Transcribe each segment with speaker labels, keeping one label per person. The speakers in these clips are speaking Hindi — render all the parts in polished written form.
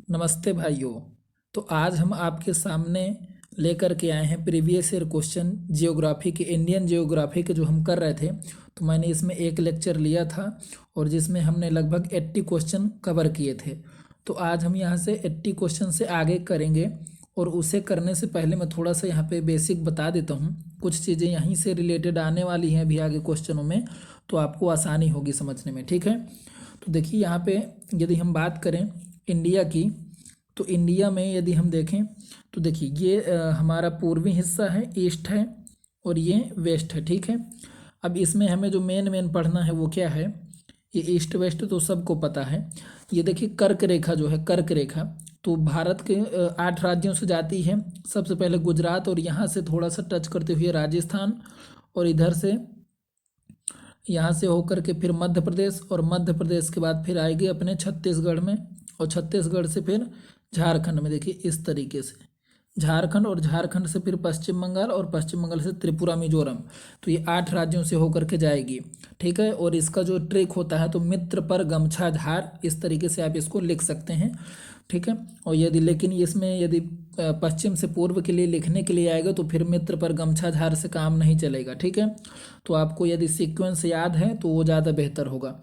Speaker 1: नमस्ते भाइयों। तो आज हम आपके सामने लेकर के आए हैं प्रीवियस ईयर क्वेश्चन जियोग्राफी के, इंडियन जियोग्राफी के जो हम कर रहे थे। तो मैंने इसमें एक लेक्चर लिया था और जिसमें हमने लगभग 80 क्वेश्चन कवर किए थे। तो आज हम यहाँ से 80 क्वेश्चन से आगे करेंगे और उसे करने से पहले मैं थोड़ा सा यहाँ पे बेसिक बता देता हूँ। कुछ चीज़ें यहीं से रिलेटेड आने वाली हैं अभी आगे क्वेश्चनों में, तो आपको आसानी होगी समझने में। ठीक है, तो देखिए यहाँ पे यदि हम बात करें इंडिया की, तो इंडिया में यदि हम देखें तो देखिए ये हमारा पूर्वी हिस्सा है, ईस्ट है, और ये वेस्ट है। ठीक है, अब इसमें हमें जो मेन मेन पढ़ना है वो क्या है, ये ईस्ट वेस्ट तो सबको पता है। ये देखिए कर्क रेखा जो है, कर्क रेखा तो भारत के 8 राज्यों से जाती है। सबसे पहले गुजरात और यहाँ से थोड़ा सा टच करते हुए राजस्थान, और इधर से यहाँ से होकर के फिर मध्य प्रदेश, और मध्य प्रदेश के बाद फिर आएगी अपने छत्तीसगढ़ में, और छत्तीसगढ़ से फिर झारखंड में। देखिए इस तरीके से झारखंड, और झारखंड से फिर पश्चिम बंगाल, और पश्चिम बंगाल से त्रिपुरा मिजोरम। तो ये 8 राज्यों से होकर के जाएगी। ठीक है, और इसका जो ट्रिक होता है तो मित्र पर गमछा झार, इस तरीके से आप इसको लिख सकते हैं। ठीक है, और यदि लेकिन इसमें यदि पश्चिम से पूर्व के लिए लिखने के लिए आएगा तो फिर मित्र पर गमछा झार से काम नहीं चलेगा। ठीक है, तो आपको यदि सीक्वेंस याद है तो वो ज़्यादा बेहतर होगा।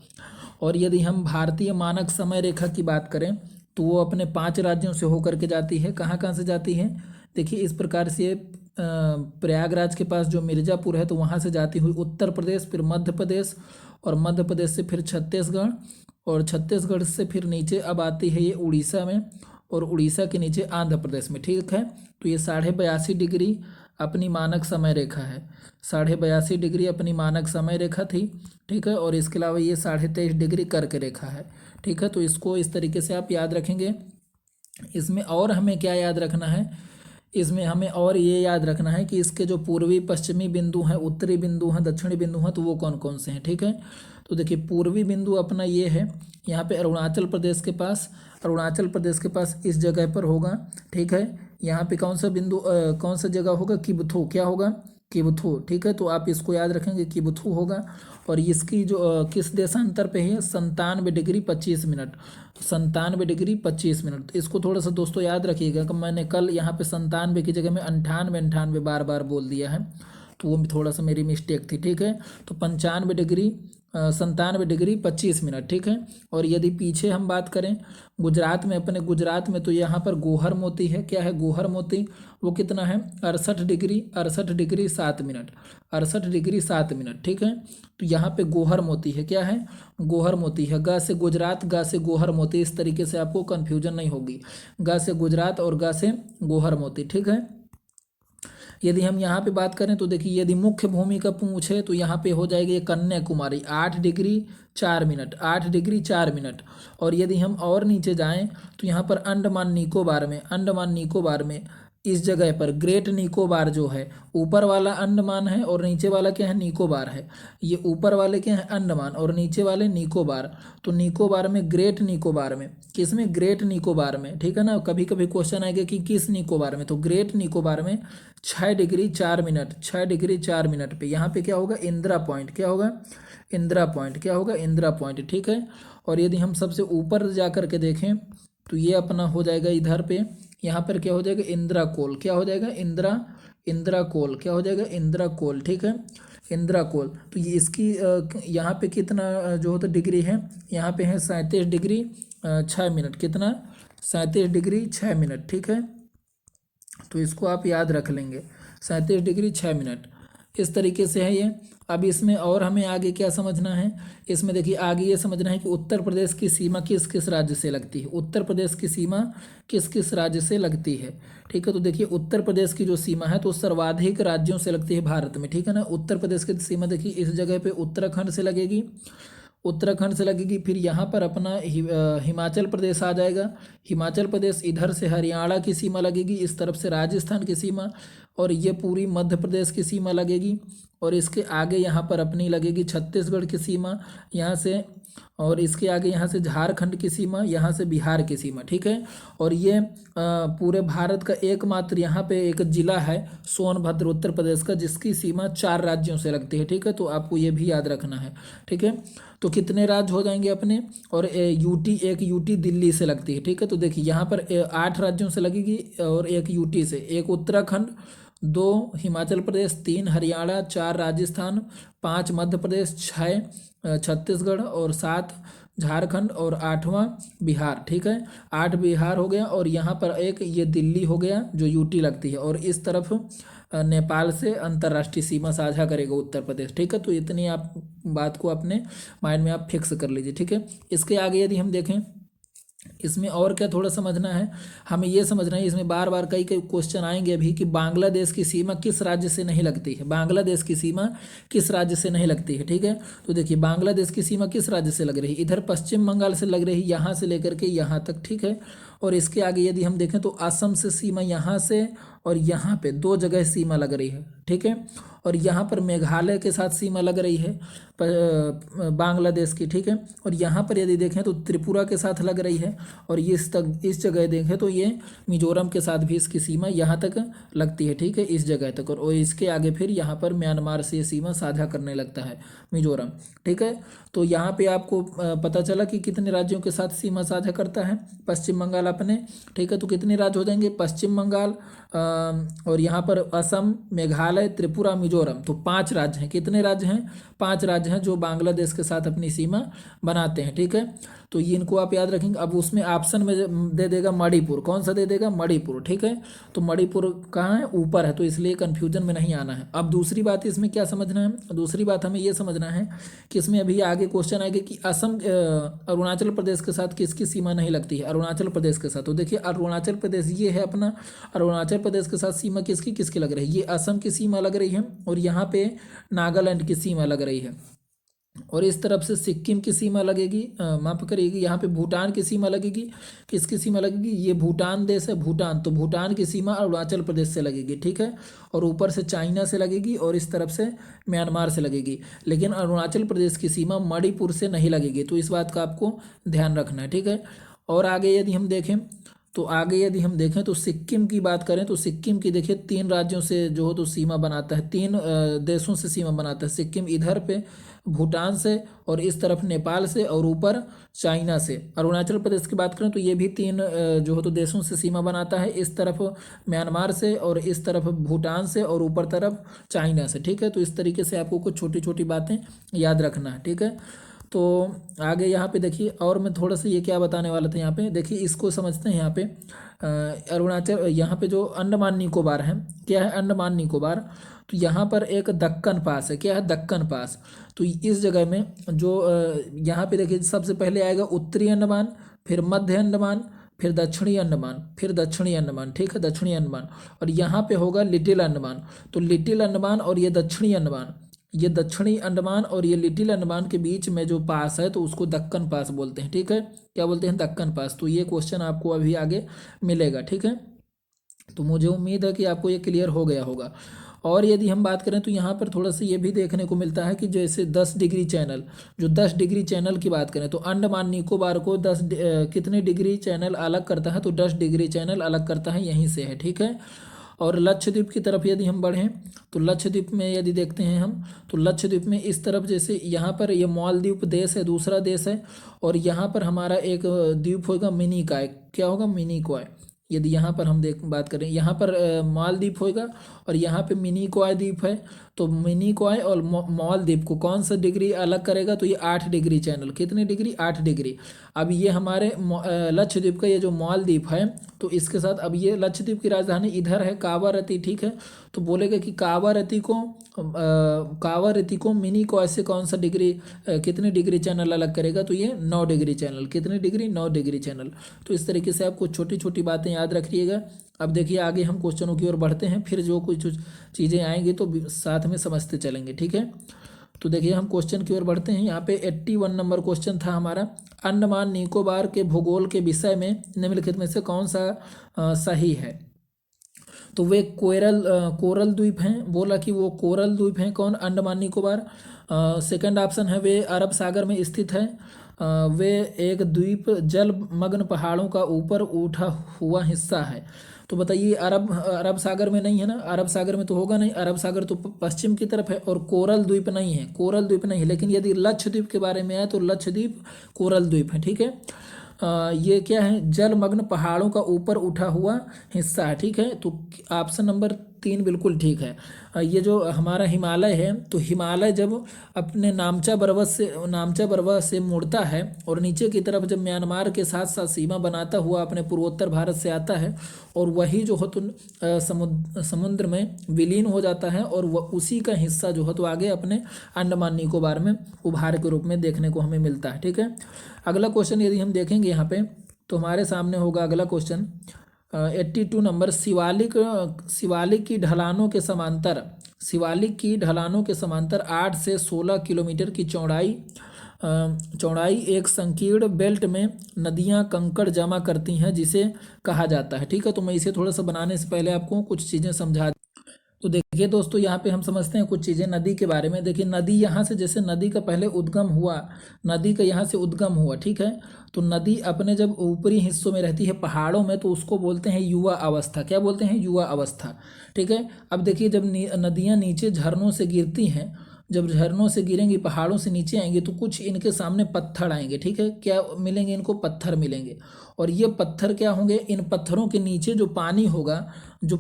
Speaker 1: और यदि हम भारतीय मानक समय रेखा की बात करें तो वो अपने 5 राज्यों से होकर के जाती है। कहाँ कहाँ से जाती है, देखिए इस प्रकार से प्रयागराज के पास जो मिर्ज़ापुर है तो वहाँ से जाती हुई उत्तर प्रदेश, फिर मध्य प्रदेश, और मध्य प्रदेश से फिर छत्तीसगढ़, और छत्तीसगढ़ से फिर नीचे अब आती है ये उड़ीसा में, और उड़ीसा के नीचे आंध्र प्रदेश में। ठीक है, तो ये 82.5 डिग्री अपनी मानक समय रेखा है। 82.5 डिग्री अपनी मानक समय रेखा थी। ठीक है, और इसके अलावा ये 23.5 डिग्री कर्क रेखा है। ठीक है, तो इसको इस तरीके से आप याद रखेंगे। इसमें और हमें क्या याद रखना है, इसमें हमें और ये याद रखना है कि इसके जो पूर्वी पश्चिमी बिंदु हैं, उत्तरी बिंदु हैं, दक्षिणी बिंदु हैं, तो वो कौन कौन से हैं। ठीक है, तो देखिए पूर्वी बिंदु अपना ये है, यहाँ पे अरुणाचल प्रदेश के पास, अरुणाचल प्रदेश के पास इस जगह पर होगा। ठीक है, यहाँ पे कौन सा बिंदु कौन सा जगह होगा, किबथू, क्या होगा, किबथू। ठीक है, तो आप इसको याद रखेंगे, किबथू होगा। और इसकी जो किस देशांतर पे है, 97 डिग्री 25 मिनट, 97 डिग्री 25 मिनट। तो इसको थोड़ा सा दोस्तों याद रखिएगा कि मैंने कल यहाँ पे 97 की जगह में 98 बार बार बोल दिया है, तो वो थोड़ा सा मेरी मिस्टेक थी। ठीक है, तो 97 डिग्री 25 मिनट। ठीक है, और यदि पीछे हम बात करें गुजरात में, अपने गुजरात में, तो यहाँ पर गोहर मोती है। क्या है गोहर मोती, वो कितना है 68 डिग्री 7 मिनट, 68 डिग्री 7 मिनट। ठीक है, तो यहाँ पे गोहर मोती है। क्या है, गोहर मोती है। गा से गुजरात, गा से गोहर मोती, इस तरीके से आपको कन्फ्यूजन नहीं होगी। गा से गुजरात और गा से गोहर मोती। ठीक है, यदि हम यहाँ पे बात करें तो देखिए यदि मुख्य भूमि का पूछे तो यहाँ पे हो जाएगी ये Kanyakumari, 8 degree 4 minute, 8 degree 4 minute. और यदि हम और नीचे जाएं तो यहाँ पर अंडमान निकोबार में, अंडमान निकोबार में इस जगह पर ग्रेट निकोबार जो है, ऊपर वाला अंडमान है और नीचे वाला क्या है, निकोबार है। ये ऊपर वाले क्या है, अंडमान, और नीचे वाले निकोबार। तो निकोबार में, ग्रेट निकोबार में, किस में, ग्रेट निकोबार में। ठीक है ना, कभी कभी क्वेश्चन आएगा कि किस निकोबार में, तो ग्रेट निकोबार में 6 डिग्री 4 मिनट, 6 डिग्री 4 मिनट पे यहाँ पे क्या होगा, इंदिरा पॉइंट। क्या होगा, इंदिरा पॉइंट। क्या होगा, इंदिरा पॉइंट। ठीक है, और यदि हम सबसे ऊपर जा कर के देखें तो ये अपना हो जाएगा इधर पे, यहाँ पर क्या हो जाएगा, इंदिरा कोल। क्या हो जाएगा, इंदिरा, इंदिरा कोल। क्या हो जाएगा, इंदिरा कोल। ठीक है, इंदिरा कोल। तो ये इसकी यहाँ पे कितना जो होता डिग्री है, यहाँ पे है 37 डिग्री 6 मिनट। कितना, 37 डिग्री 6 मिनट। ठीक है, तो इसको आप याद रख लेंगे, 37 डिग्री 6 मिनट। इस तरीके से है ये। अब इसमें और हमें आगे क्या समझना है, इसमें देखिए आगे ये समझना है कि उत्तर प्रदेश की सीमा किस किस राज्य से लगती है, उत्तर प्रदेश की सीमा किस किस राज्य से लगती है। ठीक है, तो देखिए उत्तर प्रदेश की जो सीमा है तो सर्वाधिक राज्यों से लगती है भारत में। ठीक है ना, उत्तर प्रदेश की सीमा देखिए इस जगह पे उत्तराखंड से लगेगी, उत्तराखंड से लगेगी। फिर यहाँ पर अपना हिमाचल प्रदेश आ जाएगा, हिमाचल प्रदेश, इधर से हरियाणा की सीमा लगेगी, इस तरफ से राजस्थान की सीमा, और ये पूरी मध्य प्रदेश की सीमा लगेगी। और इसके आगे यहाँ पर अपनी लगेगी छत्तीसगढ़ की सीमा यहाँ से, और इसके आगे यहाँ से झारखंड की सीमा, यहाँ से बिहार की सीमा, ठीक है। और ये पूरे भारत का एकमात्र यहाँ पे एक जिला है सोनभद्र उत्तर प्रदेश का, जिसकी सीमा 4 राज्यों से लगती है, ठीक है। तो आपको ये भी याद रखना है, ठीक है। तो कितने राज्य हो जाएंगे अपने, और एक यूटी दिल्ली से लगती है, ठीक है। तो देखिए यहाँ पर 8 राज्यों से लगेगी और एक यूटी से, एक उत्तराखंड, 2 हिमाचल प्रदेश, 3 हरियाणा, 4 राजस्थान, 5 मध्य प्रदेश, 6 छत्तीसगढ़ और 7 झारखंड और 8वां बिहार, ठीक है। 8 बिहार हो गया, और यहाँ पर एक ये दिल्ली हो गया जो यूटी लगती है, और इस तरफ नेपाल से अंतर्राष्ट्रीय सीमा साझा करेगा उत्तर प्रदेश, ठीक है। तो इतनी आप बात को अपने माइंड में आप फिक्स कर लीजिए, ठीक है। इसके आगे यदि हम देखें, इसमें और क्या थोड़ा समझना है, हमें ये समझना है, इसमें बार बार कई कई क्वेश्चन आएंगे अभी कि बांग्लादेश की सीमा किस राज्य से नहीं लगती है, बांग्लादेश की सीमा किस राज्य से नहीं लगती है, ठीक है। तो देखिए बांग्लादेश की सीमा किस राज्य से लग रही है, इधर पश्चिम बंगाल से लग रही, यहाँ से लेकर के यहाँ तक, ठीक है। और इसके आगे यदि हम देखें तो असम से सीमा यहाँ से और यहाँ पे 2 जगह सीमा लग रही है, ठीक है। और यहाँ पर मेघालय के साथ सीमा लग रही है बांग्लादेश की, ठीक है। और यहाँ पर यदि देखें तो त्रिपुरा के साथ लग रही है, और इस जगह देखें तो ये मिजोरम के साथ भी इसकी सीमा यहाँ तक लगती है, ठीक है, इस जगह तक। और इसके आगे फिर यहाँ पर म्यांमार से ये सीमा साझा करने लगता है मिजोरम, ठीक है। तो यहाँ पे आपको पता चला कि कितने राज्यों के साथ सीमा साझा करता है पश्चिम बंगाल अपने, ठीक है। तो कितने राज्य हो जाएंगे, पश्चिम बंगाल और यहाँ पर असम, मेघालय, त्रिपुरा, मिजोरम, तो 5 राज्य हैं। कितने राज्य हैं, 5 राज्य हैं जो बांग्लादेश के साथ अपनी सीमा बनाते हैं, ठीक है। तो ये इनको आप याद रखेंगे। अब उसमें ऑप्शन में दे देगा मणिपुर, कौन सा दे देगा, मणिपुर, ठीक है। तो मणिपुर कहाँ है, ऊपर है, तो इसलिए कन्फ्यूजन में नहीं आना है। अब दूसरी बात इसमें क्या समझना है, दूसरी बात हमें ये समझना है कि इसमें अभी आगे क्वेश्चन आएगा कि असम अरुणाचल प्रदेश के साथ किसकी सीमा नहीं लगती है, अरुणाचल प्रदेश के साथ। तो देखिए अरुणाचल प्रदेश ये है अपना, अरुणाचल प्रदेश के साथ सीमा किसकी किसकी लग रही है, ये असम की सीमा लग रही है, और यहाँ पे नागालैंड की सीमा लग रही है, और इस तरफ से सिक्किम की सीमा लगेगी, माफ करिएगी, यहाँ पे भूटान की सीमा लगेगी। किसकी सीमा लगेगी, ये भूटान देश है, भूटान, तो भूटान की सीमा अरुणाचल प्रदेश से लगेगी, ठीक है। और ऊपर से चाइना से लगेगी, और इस तरफ से म्यांमार से लगेगी। लेकिन अरुणाचल प्रदेश की सीमा मणिपुर से नहीं लगेगी, तो इस बात का आपको ध्यान रखना है, ठीक है। और आगे यदि हम देखें तो सिक्किम की बात करें तो सिक्किम की देखिए 3 राज्यों से जो हो तो सीमा बनाता है, 3 देशों से सीमा बनाता है सिक्किम, इधर पे भूटान से, और इस तरफ नेपाल से, और ऊपर चाइना से। अरुणाचल प्रदेश की बात करें तो ये भी 3 जो हो तो देशों से सीमा बनाता है, इस तरफ म्यांमार से, और इस तरफ भूटान से, और ऊपर तरफ चाइना से, ठीक है। तो इस तरीके से आपको कुछ छोटी छोटी बातें याद रखना है, ठीक है। तो आगे यहाँ पे देखिए, और मैं थोड़ा सा ये क्या बताने वाला था, यहाँ पे देखिए इसको समझते हैं। यहाँ पे अरुणाचल, यहाँ पे जो अंडमान निकोबार है, क्या है अंडमान निकोबार, तो यहाँ पर एक दक्कन पास है, क्या है दक्कन पास। तो इस जगह में जो यहाँ पे देखिए सबसे पहले आएगा उत्तरी अंडमान, फिर मध्य अंडमान, फिर दक्षिणी अंडमान, फिर दक्षिणी अंडमान, ठीक है, दक्षिणी अंडमान, और यहाँ पे होगा लिटिल अंडमान। तो लिटिल अंडमान और ये दक्षिणी अंडमान, ये दक्षिणी अंडमान और ये लिटिल अंडमान के बीच में जो पास है तो उसको दक्कन पास बोलते हैं, ठीक है। क्या बोलते हैं, दक्कन पास। तो ये क्वेश्चन आपको अभी आगे मिलेगा, ठीक है। तो मुझे उम्मीद है कि आपको ये क्लियर हो गया होगा। और यदि हम बात करें तो यहाँ पर थोड़ा सा ये भी देखने को मिलता है कि जैसे 10 डिग्री चैनल, जो 10 डिग्री चैनल की बात करें तो अंडमान निकोबार को कितने डिग्री चैनल अलग करता है, तो 10 डिग्री चैनल अलग करता है, यहीं से है, ठीक है। और लक्षद्वीप की तरफ यदि हम बढ़ें तो लक्षद्वीप में यदि देखते हैं हम, तो लक्षद्वीप में इस तरफ जैसे यहाँ पर ये मालदीव देश है, दूसरा देश है, और यहाँ पर हमारा एक द्वीप होगा मिनिकॉय, क्या होगा, मिनिकॉय। यदि यहाँ पर हम बात करें, यहाँ पर मालदीप होगा, और यहाँ पे मिनिकॉय द्वीप है। तो मिनिकॉय और मालदीप को कौन सा डिग्री अलग करेगा, तो ये 8 डिग्री चैनल, कितनी डिग्री, 8 डिग्री। अब ये हमारे लक्षद्वीप का ये जो मालदीप है, तो इसके साथ अब ये लक्षद्वीप की राजधानी इधर है कावारती, ठीक है। तो बोलेगा कि कावारती को मिनिकॉय से कौन सा डिग्री कितनी डिग्री चैनल अलग करेगा, तो ये 9 डिग्री चैनल, कितनी डिग्री, 9 डिग्री चैनल। तो इस तरीके से आपको छोटी छोटी बातें याद रखिएगा। अब देखिए आगे हम क्वेश्चनों की ओर बढ़ते हैं, फिर जो कुछ चीज़ें आएंगी तो साथ में समझते चलेंगे, ठीक है। तो देखिए हम क्वेश्चन की ओर बढ़ते हैं। यहाँ पे 81 नंबर क्वेश्चन था हमारा, अंडमान निकोबार के भूगोल के विषय में निम्नलिखित में से कौन सा सही है। तो वे कोरल द्वीप हैं, बोला कि वो कोरल द्वीप हैं। कौन? अंडमान निकोबार। सेकंड ऑप्शन है वे अरब सागर में स्थित है। वे एक द्वीप जलमग्न पहाड़ों का ऊपर उठा हुआ हिस्सा है। तो बताइए, अरब सागर में नहीं है ना, अरब सागर में तो होगा नहीं, अरब सागर तो पश्चिम की तरफ है। और कोरल द्वीप नहीं है, कोरल द्वीप नहीं है। लेकिन यदि लक्षद्वीप के बारे में आए तो लक्षद्वीप कोरल द्वीप है, ठीक है। ये क्या है? जलमग्न पहाड़ों का ऊपर उठा हुआ हिस्सा है, ठीक है। तो ऑप्शन नंबर 3 बिल्कुल ठीक है। ये जो हमारा हिमालय है, तो हिमालय जब अपने नामचा पर्वत से मुड़ता है और नीचे की तरफ जब म्यांमार के साथ साथ सीमा बनाता हुआ अपने पूर्वोत्तर भारत से आता है, और वही जो हो तो समुद्र में विलीन हो जाता है, और वह उसी का हिस्सा जो है तो आगे अपने अंडमान निकोबार में उभार के रूप में देखने को हमें मिलता है, ठीक है। अगला क्वेश्चन यदि हम देखेंगे यहाँ पे, तो हमारे सामने होगा अगला क्वेश्चन 82 नंबर। शिवालिक की ढलानों के समांतर 8 से 16 किलोमीटर की चौड़ाई एक संकीर्ण बेल्ट में नदियां कंकड़ जमा करती हैं, जिसे कहा जाता है, ठीक है। तो मैं इसे थोड़ा सा बनाने से पहले आपको कुछ चीज़ें समझा। तो देखिए दोस्तों, यहाँ पे हम समझते हैं कुछ चीज़ें नदी के बारे में। देखिए, नदी यहाँ से, जैसे नदी का पहले उद्गम हुआ, नदी का यहाँ से उद्गम हुआ, ठीक है। तो नदी अपने जब ऊपरी हिस्सों में रहती है पहाड़ों में, तो उसको बोलते हैं युवा अवस्था। क्या बोलते हैं? युवा अवस्था, ठीक है। अब देखिए, जब नदियाँ नीचे झरनों से गिरती हैं, जब झरनों से गिरेंगी, पहाड़ों से नीचे आएंगे, तो कुछ इनके सामने पत्थर आएंगे, ठीक है। क्या मिलेंगे? इनको पत्थर मिलेंगे। और ये पत्थर क्या होंगे? इन पत्थरों के नीचे जो पानी होगा तो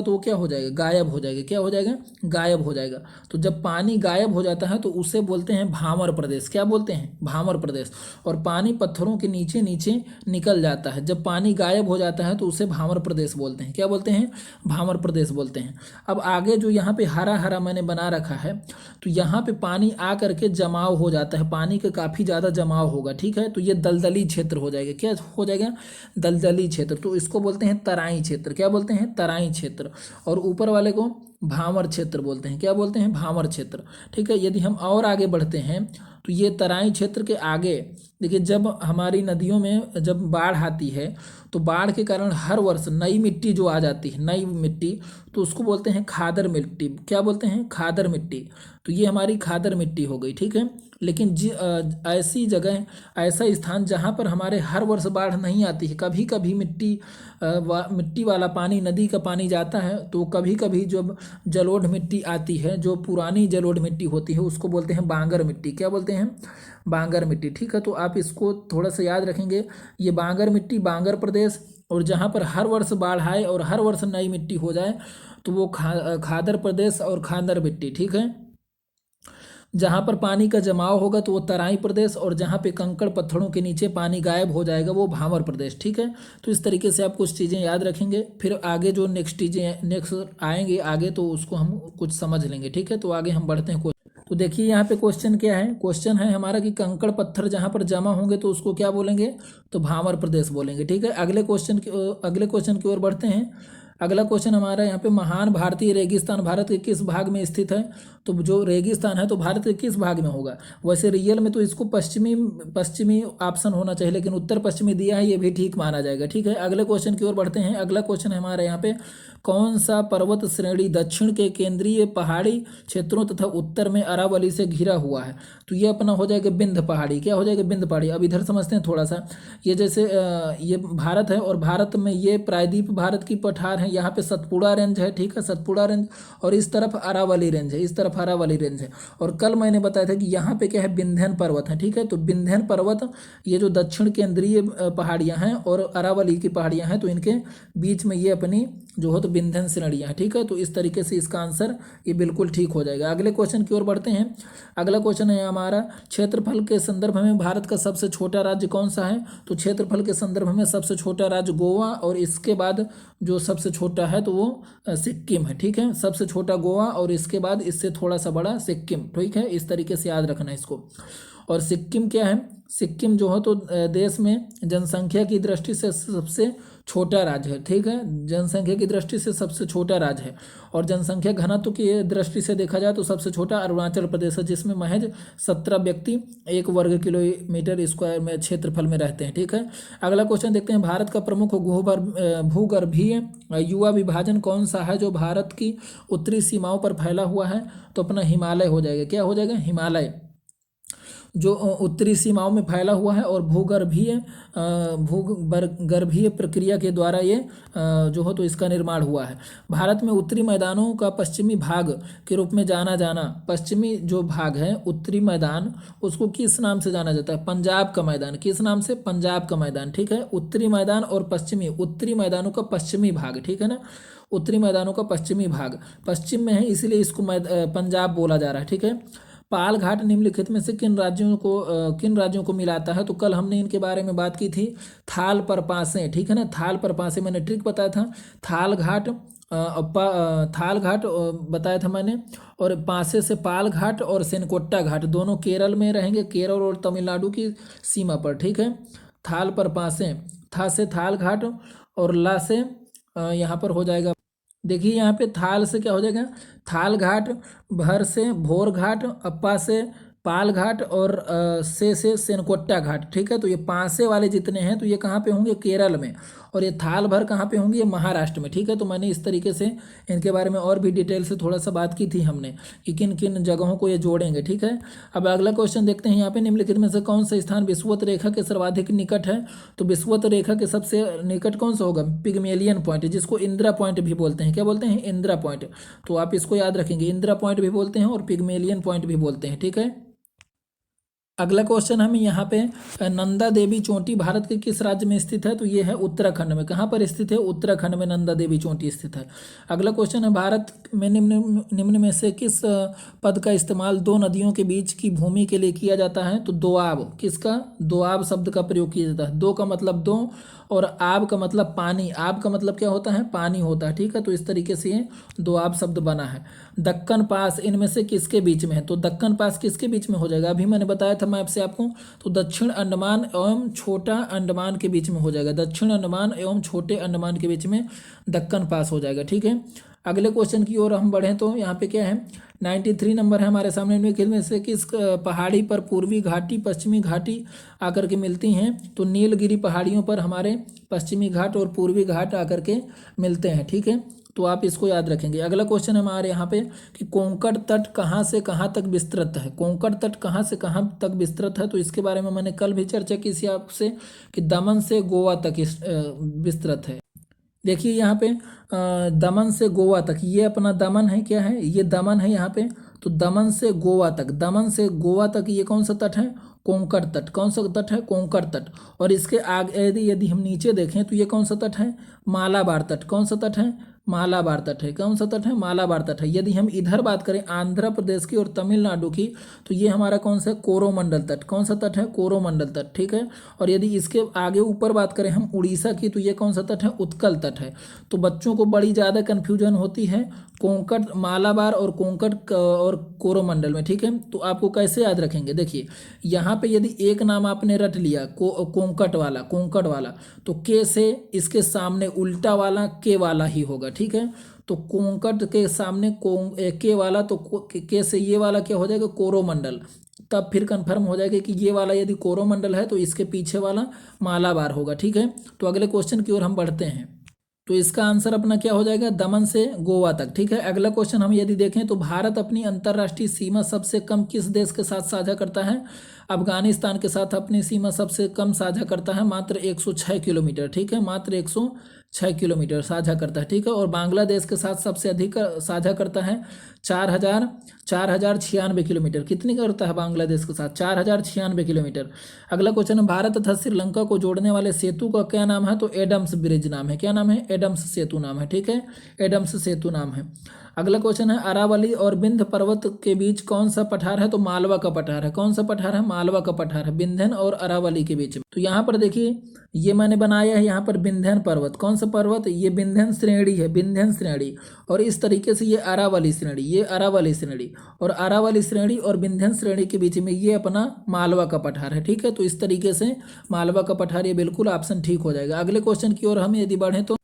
Speaker 1: वो क्या हो जाएगा? गायब हो जाएगा। क्या हो जाएगा? गायब हो जाएगा। तो जब पानी गायब हो जाता है तो उसे बोलते हैं भामर प्रदेश। क्या बोलते हैं? भामर प्रदेश। और पानी पत्थरों के नीचे नीचे निकल जाता है, जब पानी गायब हो जाता है तो उसे भामर प्रदेश बोलते हैं। क्या बोलते हैं? भामर प्रदेश बोलते हैं। अब आगे जो यहाँ पे हरा हरा मैंने बना रखा है, तो यहाँ पे पानी आ करके जमाव हो जाता है, पानी का काफ़ी ज़्यादा जमाव होगा, ठीक है। तो ये दलदली क्षेत्र हो जाएगा। क्या हो जाएगा? दलदली क्षेत्र। तो इसको बोलते हैं तराई क्षेत्र। क्या बोलते हैं? तराई क्षेत्र। और ऊपर वाले को भामर क्षेत्र बोलते हैं। क्या बोलते हैं? भामर क्षेत्र, ठीक है। यदि हम और आगे बढ़ते हैं, तो ये तराई क्षेत्र के आगे देखिए, जब हमारी नदियों में जब बाढ़ आती है, तो बाढ़ के कारण हर वर्ष नई मिट्टी जो आ जाती है, नई मिट्टी, तो उसको बोलते हैं खादर मिट्टी। क्या बोलते हैं? खादर मिट्टी। तो ये हमारी खादर मिट्टी हो गई, ठीक है। लेकिन ऐसी जगह, ऐसा स्थान जहाँ पर हमारे हर वर्ष बाढ़ नहीं आती है, कभी कभी मिट्टी वाला पानी, नदी का पानी जाता है, तो कभी कभी जब जलोढ़ मिट्टी आती है, जो पुरानी जलोढ़ मिट्टी होती है, उसको बोलते हैं बांगर मिट्टी। क्या बोलते हैं? बांगर मिट्टी, ठीक है। तो आप इसको थोड़ा सा याद रखेंगे, ये बांगर मिट्टी, बांगर प्रदेश। और जहाँ पर हर वर्ष बाढ़ आए और हर वर्ष नई मिट्टी हो जाए, तो वो खादर प्रदेश और खादर मिट्टी, ठीक है। जहाँ पर पानी का जमाव होगा तो वो तराई प्रदेश, और जहाँ पे कंकड़ पत्थरों के नीचे पानी गायब हो जाएगा वो भामर प्रदेश, ठीक है। तो इस तरीके से आप कुछ चीज़ें याद रखेंगे, फिर आगे जो नेक्स्ट आएंगे आगे, तो उसको हम कुछ समझ लेंगे, ठीक है। तो आगे हम बढ़ते हैं। तो देखिए, यहाँ पे क्वेश्चन क्या है? क्वेश्चन है हमारा कि कंकड़ पत्थर जहाँ पर जमा होंगे तो उसको क्या बोलेंगे? तो भामर प्रदेश बोलेंगे, ठीक है। अगले क्वेश्चन की ओर बढ़ते हैं। अगला क्वेश्चन हमारा यहाँ पे, महान भारतीय रेगिस्तान भारत के किस भाग में स्थित है? तो जो रेगिस्तान है तो भारत के किस भाग में होगा? वैसे रियल में तो इसको पश्चिमी ऑप्शन होना चाहिए, लेकिन उत्तर पश्चिमी दिया है, ये भी ठीक माना जाएगा, ठीक है। अगले क्वेश्चन की ओर बढ़ते हैं। अगला क्वेश्चन है हमारे यहाँ पे, कौन सा पर्वत श्रेणी दक्षिण के केंद्रीय पहाड़ी क्षेत्रों तथा उत्तर में अरावली से घिरा हुआ है? तो ये अपना हो जाएगा विंध्य पहाड़ी। क्या हो जाएगा? विंध्य पहाड़ी। अब इधर समझते हैं थोड़ा सा। ये जैसे ये भारत है, और भारत में ये प्रायद्वीप भारत की पठार है, यहाँ पे सतपुड़ा रेंज है, ठीक है, सतपुड़ा रेंज। और इस तरफ अरावली रेंज है, इस तरफ अरावली रेंज है। और कल मैंने बताया था कि यहाँ पे क्या है? विंध्यन पर्वत है, ठीक है। तो विंध्यन पर्वत, ये जो दक्षिण केंद्रीय पहाड़ियाँ हैं और अरावली की पहाड़ियाँ हैं, तो इनके बीच में ये अपनी जो हो तो विंध्यन श्रेणियाँ हैं, ठीक है। तो इस तरीके से इसका आंसर ये बिल्कुल ठीक हो जाएगा। अगले क्वेश्चन की ओर बढ़ते हैं। अगला क्वेश्चन है हमारा, क्षेत्रफल के संदर्भ में भारत का सबसे छोटा राज्य कौन सा है? तो क्षेत्रफल के संदर्भ में सबसे छोटा राज्य गोवा, और इसके बाद जो सबसे छोटा है तो वो सिक्किम है, ठीक है। सबसे छोटा गोवा, और इसके बाद इससे थोड़ा सा बड़ा सिक्किम, ठीक है। इस तरीके से याद रखना है इसको। और सिक्किम क्या है, सिक्किम जो है तो देश में जनसंख्या की दृष्टि से सबसे छोटा राज्य है, ठीक है, जनसंख्या की दृष्टि से सबसे छोटा राज्य है। और जनसंख्या घनत्व की दृष्टि से देखा जाए तो सबसे छोटा अरुणाचल प्रदेश है, जिसमें महज 17 व्यक्ति 1 वर्ग किलोमीटर स्क्वायर में क्षेत्रफल में रहते हैं, ठीक है। अगला क्वेश्चन देखते हैं, भारत का प्रमुख भूगर्भीय युवा विभाजन कौन सा है जो भारत की उत्तरी सीमाओं पर फैला हुआ है? तो अपना हिमालय हो जाएगा। क्या हो जाएगा? हिमालय, जो उत्तरी सीमाओं में फैला हुआ है और भूगर्भीय प्रक्रिया के द्वारा ये जो हो तो इसका निर्माण हुआ है। भारत में उत्तरी मैदानों का पश्चिमी भाग के रूप में जाना, पश्चिमी जो भाग है उत्तरी मैदान, उसको किस नाम से जाना जाता है? पंजाब का मैदान। किस नाम से? पंजाब का मैदान, ठीक है। उत्तरी मैदान और पश्चिमी, उत्तरी मैदानों का पश्चिमी भाग, ठीक है ना, उत्तरी मैदानों का पश्चिमी भाग पश्चिम में है, इसीलिए इसको पंजाब बोला जा रहा है, ठीक है। पाल घाट निम्नलिखित में से किन राज्यों को मिलाता है? तो कल हमने इनके बारे में बात की थी, थाल परपासे, ठीक है ना, थाल परपासे मैंने ट्रिक बताया था, थाल घाट बताया था मैंने, और पासे से पाल घाट और सेनकोट्टा घाट दोनों केरल में रहेंगे, केरल और तमिलनाडु की सीमा पर, ठीक है। थाल परपासे, था से थाल घाट और ला से यहाँ पर हो जाएगा, देखिए यहाँ पे थाल से क्या हो जाएगा? थाल घाट, भर से भोर घाट, अप्पा से पाल घाट और से सेनकोट्टा घाट, ठीक है। तो ये पासे वाले जितने हैं तो ये कहाँ पे होंगे? केरल में। और ये थाल भर कहाँ पे होंगे? ये महाराष्ट्र में, ठीक है। तो मैंने इस तरीके से इनके बारे में और भी डिटेल से थोड़ा सा बात की थी हमने कि किन किन जगहों को ये जोड़ेंगे, ठीक है। अब अगला क्वेश्चन देखते हैं, यहाँ पे निम्नलिखित में से कौन सा स्थान विषुवत रेखा के सर्वाधिक निकट है? तो विषुवत रेखा के सबसे निकट कौन सा होगा? पिग्मेलियन पॉइंट, जिसको इंदिरा पॉइंट भी बोलते हैं। क्या बोलते हैं? इंदिरा पॉइंट। तो आप इसको याद रखेंगे, इंदिरा पॉइंट भी बोलते हैं और पिग्मेलियन पॉइंट भी बोलते हैं, ठीक है। अगला क्वेश्चन हमें यहाँ पे, नंदा देवी चोटी भारत के किस राज्य में स्थित है? तो ये है उत्तराखंड में। कहाँ पर स्थित है? उत्तराखंड में नंदा देवी चोटी स्थित है। अगला क्वेश्चन है, भारत में निम्न में से किस पद का इस्तेमाल दो नदियों के बीच की भूमि के लिए किया जाता है? तो दोआब। किसका? दोआब शब्द का प्रयोग किया जाता है। दो का मतलब दो और आब का मतलब पानी। आब का मतलब क्या होता है? पानी होता है, ठीक है। तो इस तरीके से ये दोआब शब्द बना है। दक्कन पास इनमें से किसके बीच में है? तो दक्कन पास किसके बीच में हो जाएगा? अभी मैंने बताया था मैप से आपको, तो दक्षिण अंडमान एवं छोटा अंडमान के बीच में हो जाएगा। दक्षिण अंडमान एवं छोटे अंडमान के बीच में दक्कन पास हो जाएगा, ठीक है। अगले क्वेश्चन की ओर हम बढ़ें तो यहाँ पे क्या है, 93 नंबर है हमारे सामने, में से किस पहाड़ी पर पूर्वी घाटी पश्चिमी घाटी आकर के मिलती हैं? तो नीलगिरी पहाड़ियों पर हमारे पश्चिमी घाट और पूर्वी घाट आकर के मिलते हैं, ठीक है। तो आप इसको याद रखेंगे। अगला क्वेश्चन है हमारे यहाँ पे कि कोंकण तट कहाँ से कहाँ तक विस्तृत है? कोंकण तट कहाँ से कहाँ तक विस्तृत है? तो इसके बारे में मैंने कल भी चर्चा की थी आपसे कि दमन से गोवा तक विस्तृत है। देखिए यहाँ पे दमन से गोवा तक, ये अपना दमन है, क्या है? ये दमन है यहाँ पे। तो दमन से गोवा तक, दमन से गोवा तक ये कौन सा तट है? कोंकण तट। कौन सा तट है? कोंकण तट। और इसके आगे यदि हम नीचे देखें तो ये कौन सा तट है? मालाबार तट। कौन सा तट है? मालाबार तट है। कौन सा तट है? मालाबार तट है। यदि हम इधर बात करें आंध्र प्रदेश की और तमिलनाडु की, तो ये हमारा कौन सा? कोरोमंडल तट। कौन सा तट है? कोरोमंडल तट, ठीक है। और यदि इसके आगे ऊपर बात करें हम उड़ीसा की, तो ये कौन सा तट है? उत्कल तट है। तो बच्चों को बड़ी ज़्यादा कन्फ्यूजन होती है कोंकण, मालाबार और कोंकण और कोरोमंडल में, ठीक है। तो आपको कैसे याद रखेंगे? देखिए यहाँ पे यदि एक नाम आपने रट लिया कोंकण वाला, तो के से इसके सामने उल्टा वाला के वाला ही होगा, ठीक है। तो कोंकण के सामने के वाला, तो के से ये वाला क्या हो जाएगा? कोरोमंडल। तब फिर कंफर्म हो जाएगा कि ये वाला यदि कोरोमंडल है तो इसके पीछे वाला मालाबार होगा, ठीक है। तो अगले क्वेश्चन की ओर हम बढ़ते हैं। तो इसका आंसर अपना क्या हो जाएगा? दमन से गोवा तक, ठीक है। अगला क्वेश्चन हम यदि देखें तो भारत अपनी अंतर्राष्ट्रीय सीमा सबसे कम किस देश के साथ साझा करता है? अफगानिस्तान के साथ अपनी सीमा सबसे कम साझा करता है, मात्र 106 किलोमीटर, ठीक है। मात्र 106 किलोमीटर साझा करता है, ठीक है। और बांग्लादेश के साथ सबसे अधिक साझा करता है 4,096 किलोमीटर। कितनी करता है बांग्लादेश के साथ? 4,096 किलोमीटर। अगला क्वेश्चन है, भारत तथा श्रीलंका को जोड़ने वाले सेतु का क्या नाम है? तो एडम्स ब्रिज नाम है। क्या नाम है? एडम्स सेतु नाम है, ठीक है। एडम्स सेतु नाम है। अगला क्वेश्चन है अरावली और विंध्य पर्वत के बीच कौन सा पठार है? तो मालवा का पठार है। कौन सा पठार है? मालवा का पठार है, विंध्यन और अरावली के बीच में। तो यहाँ पर देखिए ये मैंने बनाया है यहाँ पर विंध्यन पर्वत। कौन सा पर्वत? ये विंध्यन श्रेणी है, विंध्यन श्रेणी। और इस तरीके से ये अरावली श्रेणी, ये अरावली श्रेणी, और अरावली श्रेणी और विंध्यन श्रेणी के बीच में ये अपना मालवा का पठार है। ठीक है, तो इस तरीके से मालवा का पठार, ये बिल्कुल ऑप्शन ठीक हो जाएगा। अगले क्वेश्चन की ओर हम यदि बढ़ें तो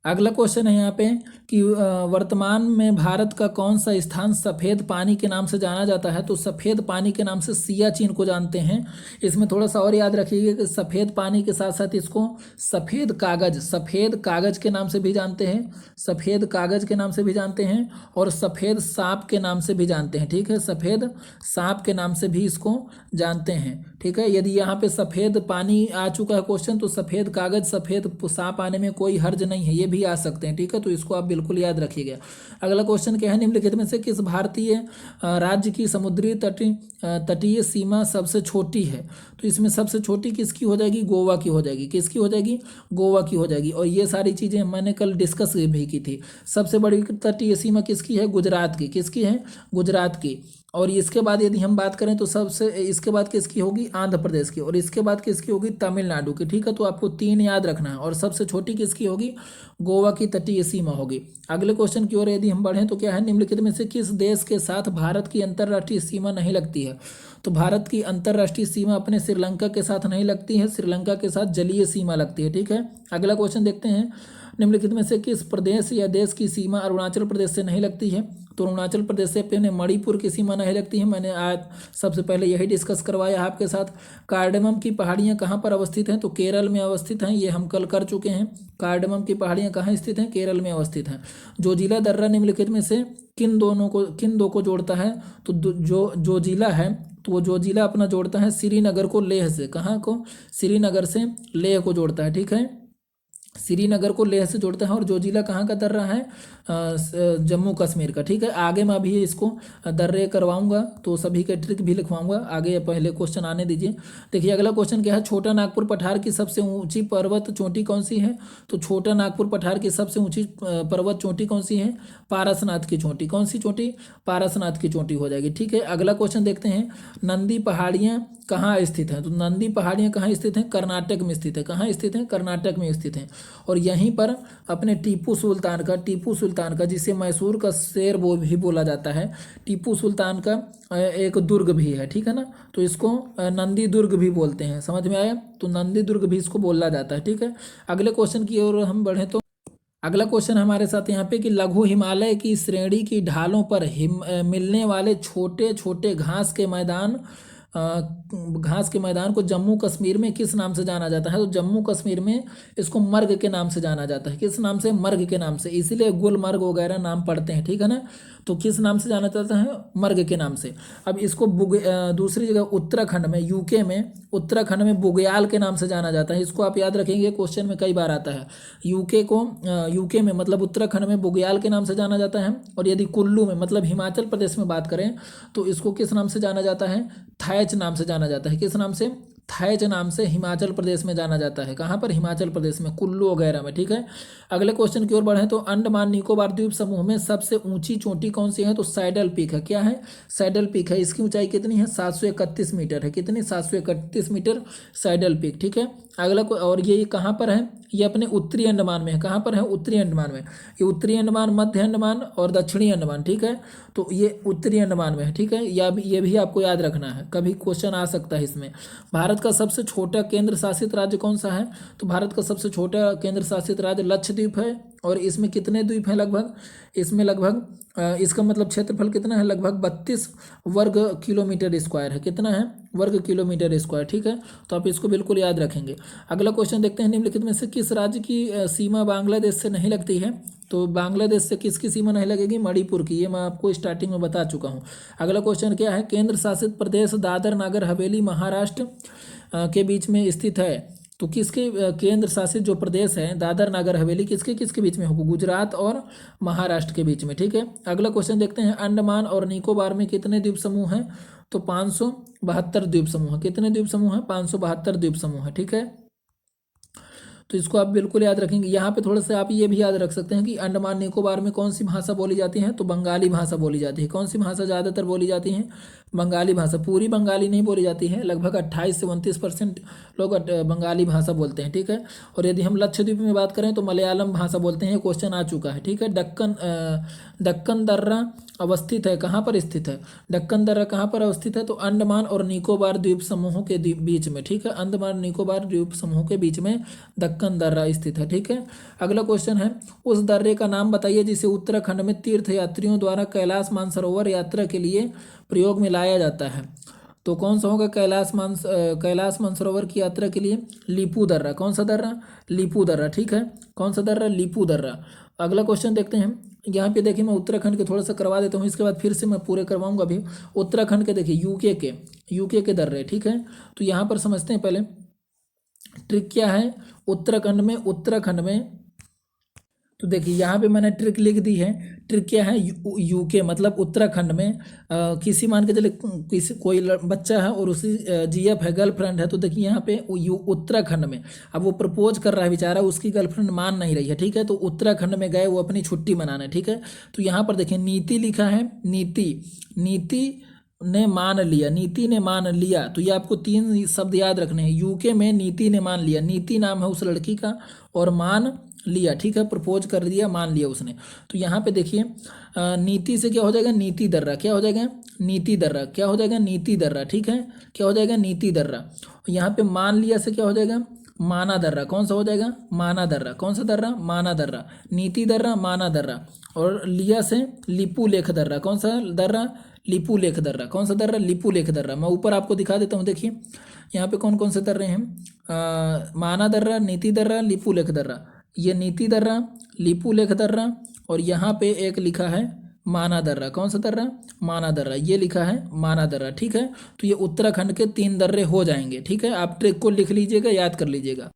Speaker 1: अगला क्वेश्चन है यहाँ पे कि वर्तमान में भारत का कौन सा स्थान सफ़ेद पानी के नाम से जाना जाता है? तो सफ़ेद पानी के नाम से सियाचिन को जानते हैं। इसमें थोड़ा सा और याद रखिएगा कि सफ़ेद पानी के साथ साथ इसको सफ़ेद कागज़ के नाम से भी जानते हैं, सफ़ेद कागज़ के नाम से भी जानते हैं, और सफ़ेद सांप के नाम से भी जानते हैं। ठीक है, सफ़ेद सांप के नाम से भी इसको जानते हैं। ठीक है, यदि यहाँ पे सफ़ेद पानी आ चुका है क्वेश्चन, तो सफ़ेद कागज़ सफ़ेद सांप आने में कोई हर्ज नहीं है, ये भी आ सकते हैं। ठीक है, तो इसको आप बिल्कुल याद रखिएगा। अगला क्वेश्चन क्या है? निम्नलिखित में से किस भारतीय राज्य की समुद्री तटीय सीमा सबसे छोटी है? तो इसमें सबसे छोटी किसकी हो जाएगी? गोवा की हो जाएगी। किसकी हो जाएगी? गोवा की हो जाएगी। और ये सारी चीज़ें मैंने कल डिस्कस भी की थी। सबसे बड़ी तटीय सीमा किसकी है? गुजरात की। किसकी है? गुजरात की। और इसके बाद यदि हम बात करें तो सबसे इसके बाद किसकी होगी? आंध्र प्रदेश की। और इसके बाद किसकी होगी? तमिलनाडु की। ठीक है, तो आपको 3 याद रखना है। और सबसे छोटी किसकी होगी? गोवा की तटीय सीमा होगी। अगले क्वेश्चन की ओर यदि हम बढ़ें तो क्या है? निम्नलिखित में से किस देश के साथ भारत की अंतर्राष्ट्रीय सीमा नहीं लगती है? तो भारत की अंतर्राष्ट्रीय सीमा अपने श्रीलंका के साथ नहीं लगती है, श्रीलंका के साथ जलीय सीमा लगती है। ठीक है, अगला क्वेश्चन देखते हैं। निम्नलिखित में से किस प्रदेश या देश की सीमा अरुणाचल प्रदेश से नहीं लगती है? तो अरुणाचल प्रदेश से अपने मणिपुर की सीमा नहीं लगती है। मैंने आज सबसे पहले यही डिस्कस करवाया आपके साथ। कार्डमम की पहाड़ियाँ कहाँ पर अवस्थित हैं? तो केरल में अवस्थित हैं, ये हम कल कर चुके हैं। कार्डमम की पहाड़ियाँ कहाँ स्थित हैं? केरल में अवस्थित हैं। जोजिला दर्रा निम्नलिखित में से किन दो को जोड़ता है? तो जो जिला है, तो वो जो जिला अपना जोड़ता है श्रीनगर को लेह से। कहाँ को? श्रीनगर से लेह को जोड़ता है। ठीक है, श्रीनगर को लेह से जोड़ता है। और जो जिला कहाँ का दर्रा है? जम्मू कश्मीर का। ठीक है, आगे मैं अभी इसको दर्रे करवाऊंगा तो सभी के ट्रिक भी लिखवाऊंगा। आगे पहले क्वेश्चन आने दीजिए। देखिए अगला क्वेश्चन क्या है? छोटा नागपुर पठार की सबसे ऊंची पर्वत चोटी कौन सी है? तो छोटा नागपुर पठार की सबसे ऊंची पर्वत चोटी कौन सी है? पारसनाथ की चोटी। कौन सी चोटी? पारसनाथ की चोटी हो जाएगी। ठीक है, अगला क्वेश्चन देखते हैं। नंदी पहाड़ियाँ कहाँ स्थित हैं? तो नंदी पहाड़ियाँ कहाँ स्थित हैं? कर्नाटक में स्थित है। कहाँ स्थित हैं? कर्नाटक में स्थित हैं। और यहीं पर अपने टीपू सुल्तान का जिसे मैसूर का शेर वो भी बोला जाता है, टीपू सुल्तान का एक दुर्ग भी है। ठीक है ना, तो इसको नंदी दुर्ग भी बोलते हैं। समझ में आया? तो नंदी दुर्ग भी इसको बोला जाता है। ठीक है, अगले क्वेश्चन की ओर हम बढ़े तो अगला क्वेश्चन हमारे साथ यहाँ पे कि लघु हिमालय की श्रेणी की ढालों पर मिलने वाले छोटे छोटे घास के मैदान को जम्मू कश्मीर में किस नाम से जाना जाता है? तो जम्मू कश्मीर में इसको मर्ग के नाम से जाना जाता है। किस नाम से? मर्ग के नाम से, इसीलिए गुलमर्ग वगैरह नाम पढ़ते हैं। ठीक है ना, तो किस नाम से जाना जाता है? मर्ग के नाम से। अब इसको दूसरी जगह उत्तराखंड में, उत्तराखंड में बुग्याल के नाम से जाना जाता है। इसको आप याद रखेंगे, क्वेश्चन में कई बार आता है। यूके में मतलब उत्तराखंड में बुग्याल के नाम से जाना जाता है। और यदि कुल्लू में मतलब हिमाचल प्रदेश में बात करें तो इसको किस नाम से जाना जाता है? थैच नाम से जाना जाता है। किस नाम से? थैच नाम से हिमाचल प्रदेश में जाना जाता है। कहाँ पर? हिमाचल प्रदेश में, कुल्लू वगैरह में। ठीक है, अगले क्वेश्चन की ओर बढ़े तो अंडमान निकोबार द्वीप समूह में सबसे ऊंची चोटी कौन सी है? तो सैडल पीक है। क्या है? सैडल पीक है। इसकी ऊंचाई कितनी है? 731 मीटर है। कितनी? 731 मीटर सैडल पीक। ठीक है, अगला और ये कहाँ पर है? ये अपने उत्तरी अंडमान में है। कहाँ पर है? उत्तरी अंडमान में। ये उत्तरी अंडमान, मध्य अंडमान और दक्षिणी अंडमान। ठीक है, तो ये उत्तरी अंडमान में है। ठीक है, ये भी आपको याद रखना है, कभी क्वेश्चन आ सकता है इसमें। भारत का सबसे छोटा केंद्र शासित राज्य कौन सा है? तो भारत का सबसे छोटा केंद्र शासित राज्य लक्षद्वीप है। और इसमें कितने द्वीप हैं? लगभग इसमें इसका मतलब क्षेत्रफल कितना है? लगभग 32 वर्ग किलोमीटर स्क्वायर है। कितना है? वर्ग किलोमीटर स्क्वायर। ठीक है, तो आप इसको बिल्कुल याद रखेंगे। अगला क्वेश्चन देखते हैं। निम्नलिखित में से किस राज्य की सीमा बांग्लादेश से नहीं लगती है? तो बांग्लादेश से किसकी सीमा नहीं लगेगी? मणिपुर की। ये मैं आपको स्टार्टिंग में बता चुका हूँ। अगला क्वेश्चन क्या है? केंद्र शासित प्रदेश दादर नागर हवेली महाराष्ट्र के बीच में स्थित है। तो किसके केंद्र शासित जो प्रदेश है दादर नागर हवेली किसके बीच में होगा? गुजरात और महाराष्ट्र के बीच में। ठीक है, अगला क्वेश्चन देखते हैं। अंडमान और निकोबार में कितने द्वीप समूह हैं? तो 572 द्वीप समूह है। कितने द्वीप समूह है? 572 द्वीप समूह है। ठीक है, तो इसको आप बिल्कुल याद रखेंगे। यहाँ पे थोड़ा सा आप ये भी याद रख सकते हैं कि अंडमान निकोबार में कौन सी भाषा बोली जाती है, तो बंगाली भाषा बोली जाती है। कौन सी भाषा ज़्यादातर बोली जाती है, बंगाली भाषा। पूरी बंगाली नहीं बोली जाती है, लगभग 28 से 29% लोग बंगाली भाषा बोलते हैं, ठीक है। और यदि हम लक्षद्वीप में बात करें तो मलयालम भाषा बोलते हैं, क्वेश्चन आ चुका है, ठीक है। दक्कन दर्रा अवस्थित है, कहाँ पर स्थित है, दक्कन दर्रा कहाँ पर अवस्थित है, तो अंडमान और निकोबार द्वीप समूहों के बीच में, ठीक है। अंडमान निकोबार द्वीप समूहों के बीच में दक्कन दर्रा स्थित है, ठीक है। अगला क्वेश्चन है, उस दर्रे का नाम बताइए जिसे उत्तराखंड में तीर्थ यात्रियों द्वारा कैलाश मानसरोवर यात्रा के लिए प्रयोग में लाया जाता है। तो कौन सा होगा कैलाश मानसरोवर की यात्रा के लिए, लीपू दर्रा। कौन सा दर्रा, लीपू दर्रा, ठीक है। कौन सा दर्रा, लीपू दर्रा। अगला क्वेश्चन देखते हैं। यहाँ पे देखिए मैं उत्तराखंड के थोड़ा सा करवा देता हूँ, इसके बाद फिर से मैं पूरे करवाऊंगा अभी। उत्तराखंड के देखिए यूके के दर्रे, ठीक है। तो यहाँ पर समझते हैं पहले ट्रिक क्या है उत्तराखंड में। तो देखिए यहाँ पे मैंने ट्रिक लिख दी है। ट्रिक क्या है, यूके मतलब उत्तराखंड में किसी मान के चले किसी कोई बच्चा है और उसी जीएफ है, गर्लफ्रेंड है। तो देखिए यहाँ पे उत्तराखंड में अब वो प्रपोज कर रहा है बेचारा, उसकी गर्लफ्रेंड मान नहीं रही है, ठीक है। तो उत्तराखंड में गए वो अपनी छुट्टी मनाने, ठीक है। तो यहाँ पर देखिए नीति लिखा है, नीति ने मान लिया। तो ये आपको 3 शब्द याद रखने हैं। यूके में नीति ने मान लिया, नीति नाम है उस लड़की का, और मान लिया, ठीक है। प्रपोज कर दिया, मान लिया उसने। तो यहाँ पे देखिए नीति से क्या हो जाएगा, नीति दर्रा। क्या हो जाएगा, नीति दर्रा। क्या हो जाएगा, नीति दर्रा, ठीक है। क्या हो जाएगा, नीति दर्रा। यहाँ पे मान लिया से क्या हो जाएगा, माना दर्रा। कौन सा हो जाएगा, माना दर्रा। कौन सा दर्रा, माना दर्रा। नीति दर्रा, माना दर्रा। और लिया से लिपू लेख दर्रा। कौन सा दर्रा, लिपू लेख दर्रा। कौन सा दर्रा, लिपू लेख दर्रा। मैं ऊपर आपको दिखा देता हूँ, देखिए यहाँ पे कौन कौन से दर्रे हैं, माना दर्रा, नीति दर्रा, लिपू लेख दर्रा। ये नीति दर्रा, लिपू लेख दर्रा, और यहाँ पे एक लिखा है माना दर्रा। कौन सा दर्रा, माना दर्रा। ये लिखा है माना दर्रा, ठीक है। तो ये उत्तराखंड के 3 दर्रे हो जाएंगे, ठीक है। आप ट्रिक को लिख लीजिएगा, याद कर लीजिएगा।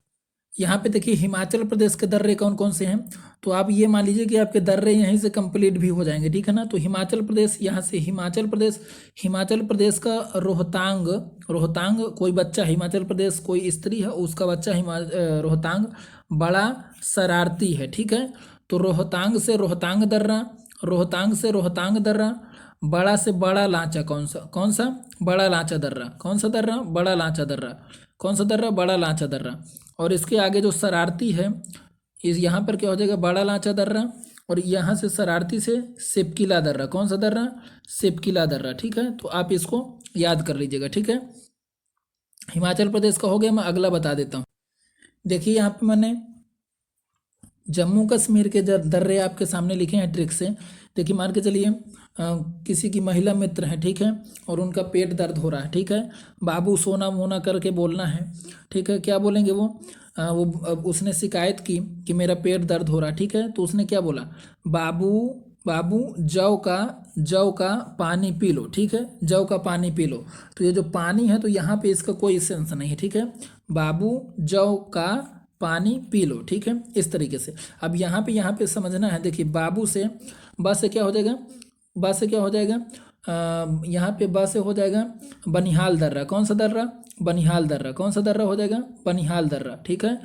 Speaker 1: यहाँ पे देखिए हिमाचल प्रदेश के दर्रे कौन कौन से हैं, तो आप ये मान लीजिए कि आपके दर्रे यहीं से कंप्लीट भी हो जाएंगे, ठीक है ना। तो हिमाचल प्रदेश, यहाँ से हिमाचल प्रदेश का रोहतांग कोई बच्चा, हिमाचल प्रदेश कोई स्त्री है उसका बच्चा रोहतांग बड़ा शरारती है, ठीक है। तो रोहतांग से रोहतांग दर्रा, बड़ा से बड़ा लांचा। कौन सा बड़ा लांचा दर्रा। कौन सा दर्रा, बड़ा लांचा दर्रा। कौन सा दर्रा, बड़ा लांचा दर्रा। और इसके आगे जो शरारती है, इस यहाँ पर क्या हो जाएगा, बड़ा लांचा दर्रा, और यहाँ से शरारती से सिपकिला दर्रा। कौन सा दर्रा, सिपकिला दर्रा, ठीक है। तो आप इसको याद कर लीजिएगा, ठीक है। हिमाचल प्रदेश का हो गया। मैं अगला बता देता हूँ। देखिए यहाँ पे मैंने जम्मू कश्मीर के दर्रे आपके सामने लिखे हैं ट्रिक से। देखिए मान के चलिए किसी की महिला मित्र है, ठीक है, और उनका पेट दर्द हो रहा है, ठीक है। बाबू सोना मोना करके बोलना है, ठीक है। क्या बोलेंगे वो उसने शिकायत की कि मेरा पेट दर्द हो रहा है, ठीक है। तो उसने क्या बोला, बाबू जौ का पानी पी लो, ठीक है। जौ का पानी पी लो। तो ये जो पानी है तो यहाँ पे इसका कोई सेंस नहीं है, ठीक है। बाबू जौ का पानी पी लो, ठीक है। इस तरीके से अब यहाँ पे समझना है। देखिए बाबू से बस से क्या हो जाएगा, यहाँ पे बस से हो जाएगा बनिहाल दर्रा। कौन सा दर्रा, बनिहाल दर्रा। कौन सा दर्रा हो जाएगा, बनिहाल दर्रा, ठीक है।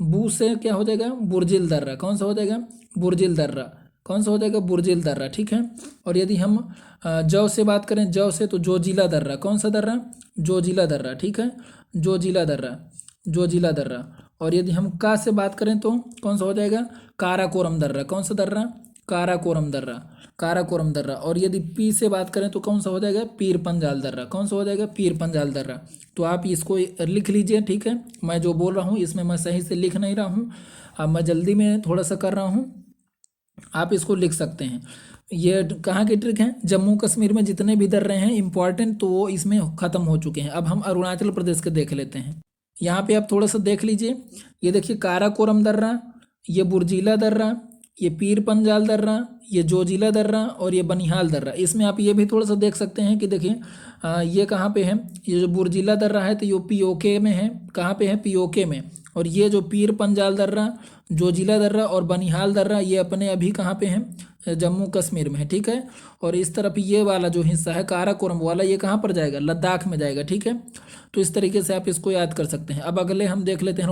Speaker 1: बू से क्या हो जाएगा, बुर्जिल दर्रा। कौन सा हो जाएगा, बुर्जिल दर्रा। कौन सा हो जाएगा, बुर्जिल दर्रा, ठीक है। और यदि हम जौ से बात करें, जौ से तो जोजिला दर्रा। कौन सा दर्रा, जोजिला दर्रा, ठीक है। जोजिला दर्रा। और यदि हम का से बात करें तो कौन सा हो जाएगा, काराकोरम दर्रा। कौन सा दर्रा, काराकोरम दर्रा। और यदि पी से बात करें तो कौन सा हो जाएगा, पीर पंजाल दर्रा। कौन सा हो जाएगा, पीर पंजाल दर्रा। तो आप इसको लिख लीजिए, ठीक है। मैं जो बोल रहा हूँ इसमें मैं सही से लिख नहीं रहा हूँ, अब मैं जल्दी में थोड़ा सा कर रहा हूँ, आप इसको लिख सकते हैं। ये कहाँ की ट्रिक है, जम्मू कश्मीर में जितने भी दर्रे हैं इंपॉर्टेंट तो वो इसमें ख़त्म हो चुके हैं। अब हम अरुणाचल प्रदेश के देख लेते हैं। यहाँ पे आप थोड़ा सा देख लीजिए, ये देखिए काराकोरम दर्रा, ये बुर्जिला दर्रा, ये पीर पंजाल दर्रा, ये जोजिला दर्रा, और ये बनिहाल दर्रा। इसमें आप ये भी थोड़ा सा देख सकते हैं कि देखिए ये कहाँ पे है, ये जो बुर्जिला दर्रा है तो ये पीओके में है। कहाँ पे है, पीओके में। और ये जो पीर पंजाल दर्रा, जोजिला दर्रा और बनिहाल दर्रा ये अपने अभी कहाँ पे हैं, जम्मू कश्मीर में है, ठीक है। और इस तरफ ये वाला जो हिस्सा है काराकोरम वाला, ये कहाँ पर जाएगा, लद्दाख में जाएगा, ठीक है। तो इस तरीके से आप इसको याद कर सकते हैं। अब अगले हम देख लेते हैं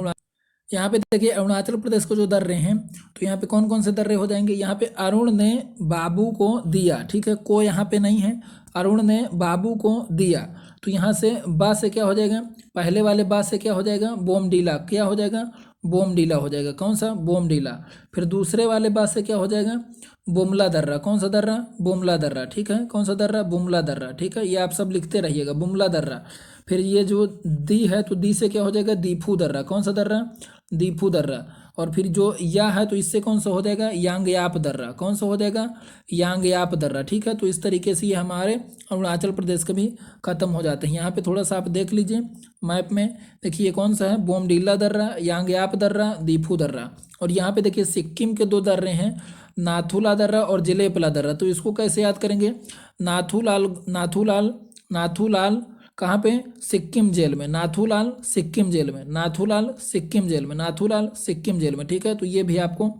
Speaker 1: यहाँ पे देखिए अरुणाचल प्रदेश को जो दर्रे हैं, तो यहाँ पे कौन कौन से दर्रे हो जाएंगे। यहाँ पे अरुण ने बाबू को दिया, ठीक है, को यहाँ पे नहीं है, अरुण ने बाबू को दिया, तो यहाँ से बा से क्या हो जाएगा, पहले वाले बा से क्या हो जाएगा, बोमडीला, क्या हो जाएगा, बोमडीला हो जाएगा, कौन सा, बोमडीला। फिर दूसरे वाले बा से क्या हो जाएगा, बुमला दर्रा, कौन सा दर्रा, बुमला दर्रा, ठीक है, कौन सा दर्रा, बुमला दर्रा, ठीक है, ये आप सब लिखते रहिएगा, बुमला दर्रा। फिर ये जो दी है, तो दी से क्या हो जाएगा, दीफू दर्रा, कौन सा दर्रा, दीफू दर्रा। और फिर जो या है, तो इससे कौन सा हो जाएगा, यांगयाप दर्रा, कौन सा हो जाएगा, यांगयाप दर्रा, ठीक है। तो इस तरीके से ये हमारे अरुणाचल प्रदेश के भी खत्म हो जाते हैं। यहाँ पे थोड़ा सा आप देख लीजिए मैप में, देखिए कौन सा है, बोमडीला दर्रा, यांगयाप दर्रा, दीफू दर्रा। और यहाँ पे देखिए सिक्किम के 2 दर्रे हैं, नाथुला दर्रा और जिलेपला दर्रा। तो इसको कैसे याद करेंगे, नाथूलाल, नाथूलाल, नाथूलाल कहाँ पे, सिक्किम जेल में, नाथूलाल सिक्किम जेल में, नाथूलाल सिक्किम जेल में, नाथूलाल सिक्किम जेल में, ठीक है। तो ये भी आपको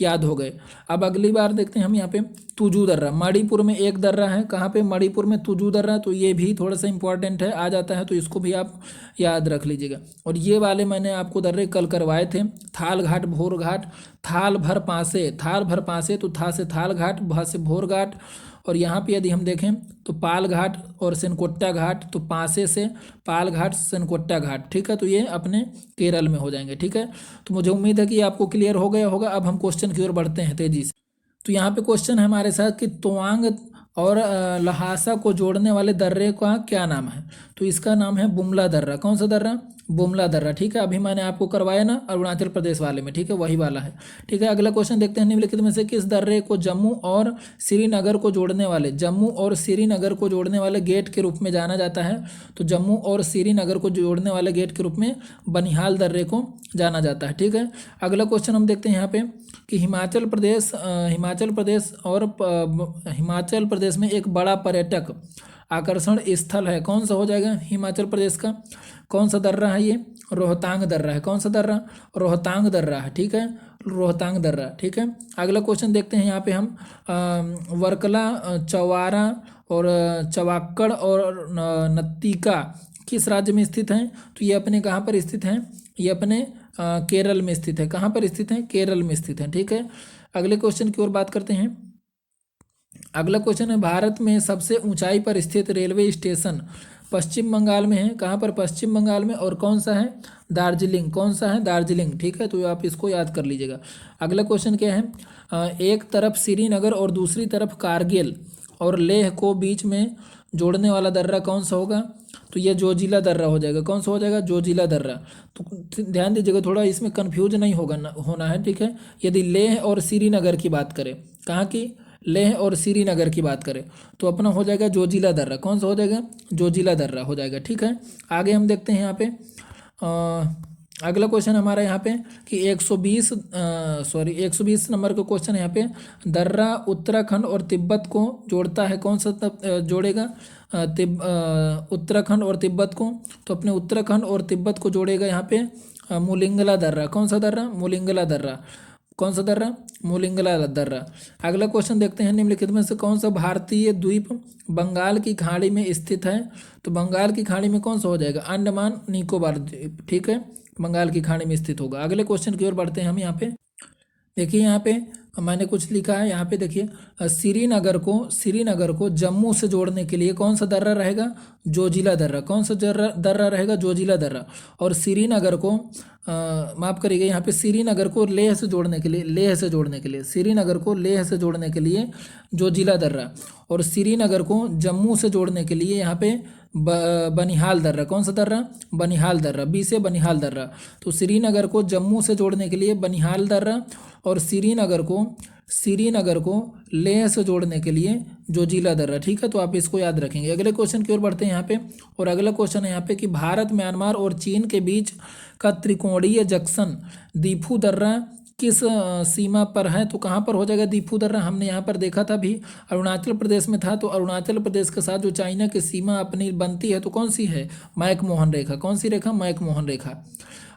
Speaker 1: याद हो गए। अब अगली बार देखते हैं हम यहाँ पे तुजू दर्रा, मणिपुर में एक दर्रा है, कहाँ पे, मणिपुर में तुजू दर्रा। तो ये भी थोड़ा सा इंपॉर्टेंट है, आ जाता है, तो इसको भी आप याद रख लीजिएगा। और ये वाले मैंने आपको दर्रे कल करवाए थे, थाल घाट, भोर घाट, थाल भर पासे, थाल भर पासे, तो था से थाल घाट, भा से भोर घाट। और यहाँ पे यदि हम देखें तो पाल घाट और सेनकोट्टा घाट, तो पासे से पाल घाट, सेनकोट्टा घाट, ठीक है। तो ये अपने केरल में हो जाएंगे, ठीक है। तो मुझे उम्मीद है कि आपको क्लियर हो गया होगा। अब हम क्वेश्चन की ओर बढ़ते हैं तेजी से। तो यहाँ पे क्वेश्चन है हमारे साथ कि तवांग और लहासा को जोड़ने वाले दर्रे का क्या नाम है। तो इसका नाम है बुमला दर्रा, कौन सा दर्रा, बुमला दर्रा, ठीक है। अभी मैंने आपको करवाया ना अरुणाचल प्रदेश वाले में, ठीक है, वही वाला है, ठीक है। अगला क्वेश्चन देखते हैं, निम्नलिखित में से किस दर्रे को जम्मू और श्रीनगर को जोड़ने वाले, जम्मू और श्रीनगर को जोड़ने वाले गेट के रूप में जाना जाता है। तो जम्मू और श्रीनगर को जोड़ने वाले गेट के रूप में बनिहाल दर्रे को जाना जाता है, ठीक है। अगला क्वेश्चन हम देखते हैं यहाँ पे कि हिमाचल प्रदेश में एक बड़ा पर्यटक आकर्षण स्थल है, कौन सा हो जाएगा, हिमाचल प्रदेश का कौन सा दर्रा है, ये रोहतांग दर्रा है, कौन सा दर्रा, रोहतांग दर्रा है, ठीक है, रोहतांग दर्रा, ठीक है। अगला क्वेश्चन देखते हैं यहाँ पे हम वर्कला, चवारा और चवाक्कड़ और नत्तिका किस राज्य में स्थित हैं। तो ये अपने कहाँ पर स्थित हैं, ये अपने केरल में स्थित है, कहाँ पर स्थित है, केरल में स्थित है, ठीक है। अगले क्वेश्चन की ओर बात करते हैं। अगला क्वेश्चन है, भारत में सबसे ऊंचाई पर स्थित रेलवे स्टेशन पश्चिम बंगाल में है, कहाँ पर, पश्चिम बंगाल में, और कौन सा है, दार्जिलिंग, कौन सा है, दार्जिलिंग, ठीक है। तो आप इसको याद कर लीजिएगा। अगला क्वेश्चन क्या है, एक तरफ श्रीनगर और दूसरी तरफ कारगिल और लेह को बीच में जोड़ने वाला दर्रा कौन सा होगा। तो ये जोजिला दर्रा हो जाएगा, कौन सा हो जाएगा, जोजिला दर्रा। तो ध्यान दीजिएगा, थोड़ा इसमें कन्फ्यूज नहीं होना है, ठीक है। यदि लेह और श्रीनगर की बात करें, कहाँ की, लेह और श्रीनगर की बात करें, तो अपना हो जाएगा जोजिला दर्रा, कौन सा हो जाएगा, जोजिला दर्रा हो जाएगा, ठीक है। आगे हम देखते हैं यहाँ पे अगला क्वेश्चन हमारा यहाँ पे कि 120 नंबर का क्वेश्चन यहाँ पे, दर्रा उत्तराखंड और तिब्बत को जोड़ता है, कौन सा जोड़ेगा, उत्तराखंड और तिब्बत को। तो अपने उत्तराखंड और तिब्बत को जोड़ेगा यहाँ पे मुलिंगला दर्रा, कौन सा दर्रा, मुलिंगला दर्रा, कौन सा दर्रा, मुलिंगला दर्रा। अगला क्वेश्चन देखते हैं, निम्नलिखित में से कौन सा भारतीय द्वीप बंगाल की खाड़ी में स्थित है। तो बंगाल की खाड़ी में कौन सा हो जाएगा, अंडमान निकोबार द्वीप, ठीक है, बंगाल की खाड़ी में स्थित होगा। अगले क्वेश्चन की ओर बढ़ते हैं हम। यहाँ पे देखिए, यहाँ पे मैंने कुछ लिखा है, यहाँ पे देखिए श्रीनगर को जम्मू से जोड़ने के लिए कौन सा दर्रा रहेगा, जोजिला दर्रा, कौन सा दर्रा रहेगा, जोजिला दर्रा। और श्रीनगर को माफ़ करिएगा, यहाँ पे श्रीनगर को लेह से जोड़ने के लिए, श्रीनगर को लेह से जोड़ने के लिए जोजिला दर्रा। और श्रीनगर को जम्मू से जोड़ने के लिए यहाँ पे बनिहाल दर्रा, कौन सा दर्रा, बनिहाल दर्रा, बी से बनिहाल दर्रा। तो श्रीनगर को जम्मू से जोड़ने के लिए बनिहाल दर्रा, और श्रीनगर को लेह से जोड़ने के लिए जोजिला दर्रा, ठीक है। तो आप इसको याद रखेंगे। अगले क्वेश्चन की ओर बढ़ते हैं यहाँ पे, और अगला क्वेश्चन है यहाँ पे कि भारत, म्यांमार और चीन के बीच का त्रिकोणीय जंक्शन दीफू दर्रा किस सीमा पर है। तो कहाँ पर हो जाएगा दीफू दर्रा, हमने यहाँ पर देखा था भी, अरुणाचल प्रदेश में था। तो अरुणाचल प्रदेश के साथ जो चाइना की सीमा अपनी बनती है, तो कौन सी है, मैकमोहन रेखा, कौन सी रेखा, मैकमोहन रेखा।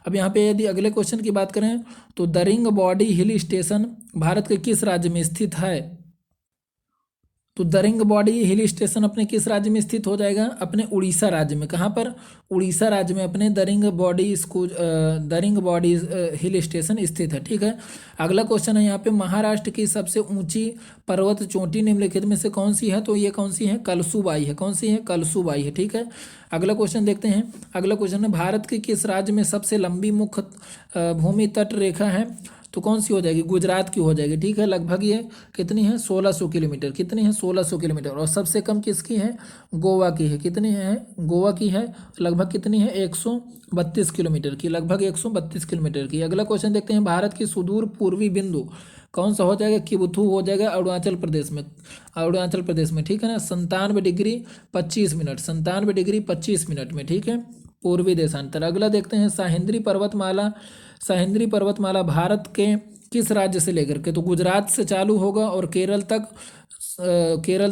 Speaker 1: अब यहाँ पे यदि अगले क्वेश्चन की बात करें, तो during body hill station Bharat के किस राज्य में स्थित है। तो दरिंग बॉडी हिल स्टेशन अपने किस राज्य में स्थित हो जाएगा? अपने उड़ीसा राज्य में। कहाँ पर? उड़ीसा राज्य में अपने दरिंग बॉडी हिल स्टेशन स्थित है। ठीक है। अगला क्वेश्चन है यहाँ पे, महाराष्ट्र की सबसे ऊंची पर्वत चोटी निम्नलिखित में से कौन सी है? तो ये कौन सी है? कलसुबाई है। कौन सी है? कलसुबाई है। ठीक है। अगला क्वेश्चन देखते हैं। अगला क्वेश्चन है, भारत के किस राज्य में सबसे लंबी मुख्य भूमि तट रेखा है? तो कौन सी हो जाएगी? गुजरात की हो जाएगी। ठीक है। लगभग ये कितनी है? 1600 किलोमीटर। कितनी है? 1600 किलोमीटर। और सबसे कम किसकी है? गोवा की है। कितनी है? गोवा की है लगभग कितनी है? 132 किलोमीटर की, लगभग 132 किलोमीटर की। अगला क्वेश्चन देखते हैं, भारत की सुदूर पूर्वी बिंदु कौन सा हो जाएगा? किबुथु हो जाएगा, अरुणाचल प्रदेश में। अरुणाचल प्रदेश में। ठीक है ना। 97 डिग्री 25 मिनट, 97 डिग्री 25 मिनट में। ठीक है। पूर्वी देशांतर। अगला देखते हैं, सह्याद्री पर्वतमाला भारत के किस राज्य से लेकर के? तो गुजरात से चालू होगा और केरल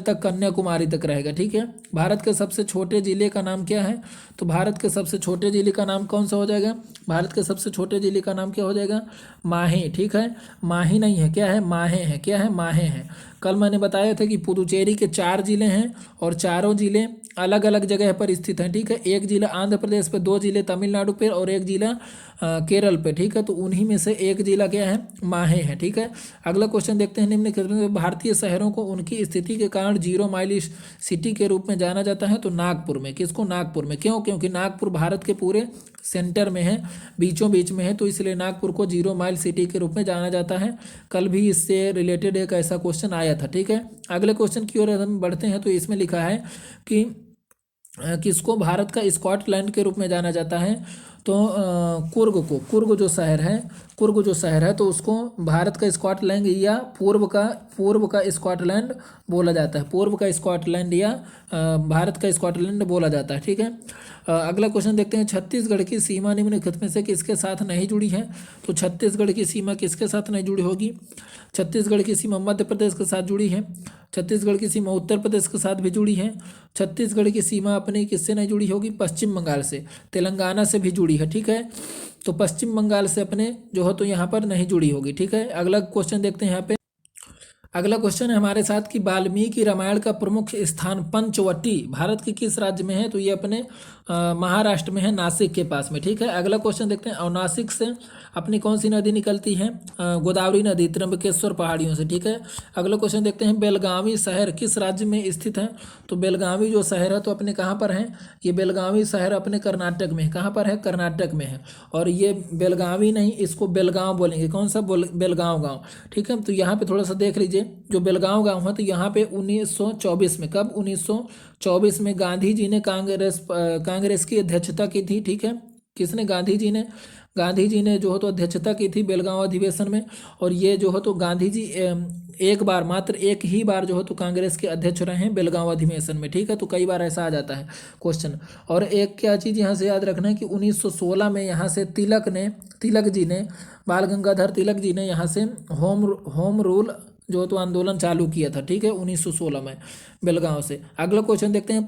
Speaker 1: तक कन्याकुमारी तक रहेगा। ठीक है। भारत के सबसे छोटे जिले का नाम क्या है? तो भारत के सबसे छोटे जिले का नाम कौन सा हो जाएगा? भारत के सबसे छोटे जिले का नाम क्या हो जाएगा? माहे। ठीक है। माही नहीं है, क्या है? माहे है। क्या है? माहे हैं। कल मैंने बताया था कि पुदुचेरी के 4 जिले हैं और चारों जिले अलग अलग जगह पर स्थित हैं। ठीक है। एक जिला आंध्र प्रदेश पे, 2 जिले तमिलनाडु पे और एक जिला केरल पे। ठीक है। तो उन्हीं में से एक जिला क्या है? माहे है। ठीक है। अगला क्वेश्चन देखते हैं, निम्नलिखित में भारतीय शहरों को उनकी स्थिति के कारण 0 माइल सिटी के रूप में जाना जाता है? तो नागपुर में। किसको? नागपुर में। क्यों? क्योंकि नागपुर भारत के पूरे सेंटर में है, बीचों बीच में है, तो इसलिए नागपुर को 0 माइल सिटी के रूप में जाना जाता है। कल भी इससे रिलेटेड एक ऐसा क्वेश्चन आया था। ठीक है। अगले क्वेश्चन की ओर हम बढ़ते हैं, तो इसमें लिखा है कि किसको भारत का स्कॉटलैंड के रूप में जाना जाता है? तो कुर्ग जो शहर है तो उसको भारत का स्कॉटलैंड या पूर्व का स्कॉटलैंड बोला जाता है। पूर्व का स्कॉटलैंड या भारत का स्कॉटलैंड बोला जाता है। ठीक है। अगला क्वेश्चन देखते हैं, छत्तीसगढ़ की सीमा निम्नलिखित में से किसके साथ नहीं जुड़ी है? तो छत्तीसगढ़ की सीमा किसके साथ नहीं जुड़ी होगी? छत्तीसगढ़ की सीमा मध्य प्रदेश के साथ जुड़ी है, छत्तीसगढ़ की सीमा उत्तर प्रदेश के साथ भी जुड़ी है, छत्तीसगढ़ की सीमा अपनी किससे नहीं जुड़ी होगी? पश्चिम बंगाल से, तेलंगाना से भी जुड़ी है। ठीक है। तो पश्चिम बंगाल से अपने जो है तो यहाँ पर नहीं जुड़ी होगी। ठीक है। अगला क्वेश्चन देखते हैं यहाँ पे। अगला क्वेश्चन है हमारे साथ कि वाल्मीकि रामायण का प्रमुख स्थान पंचवटी भारत के किस राज्य में है? तो ये अपने महाराष्ट्र में है, नासिक के पास में। ठीक है। अगला क्वेश्चन देखते हैं, और नासिक से अपनी कौन सी नदी निकलती है? गोदावरी नदी, त्र्यंबकेश्वर पहाड़ियों से। ठीक है। अगला क्वेश्चन देखते हैं, बेलगावी शहर किस राज्य में स्थित है? तो बेलगावी जो शहर है तो अपने कहाँ पर है? ये बेलगावी शहर अपने कर्नाटक में है। कहाँ पर है? कर्नाटक में है। और ये बेलगावी नहीं, इसको बेलगांव बोलेंगे। कौन सा? बेलगांव गाँव। ठीक है। तो यहाँ पे थोड़ा सा देख लीजिए, जो बेलगांव गांव है तो यहाँ पे 1924 में, कब? 1924 में गांधी जी ने कांग्रेस की अध्यक्षता की थी। ठीक है। किसने? गांधी जी ने जो है तो अध्यक्षता की थी बेलगांव अधिवेशन में। और ये जो है तो गांधी जी मात्र एक ही बार जो है तो कांग्रेस के अध्यक्ष रहे हैं बेलगांव अधिवेशन में। ठीक है। तो कई बार ऐसा आ जाता है क्वेश्चन। और एक क्या चीज़ यहाँ से याद रखना है कि 1916 में यहाँ से बाल गंगाधर तिलक जी ने यहाँ से होम रूल जो तो आंदोलन चालू किया था। ठीक है। 1916 में बेलगांव से। अगला क्वेश्चन देखते हैं,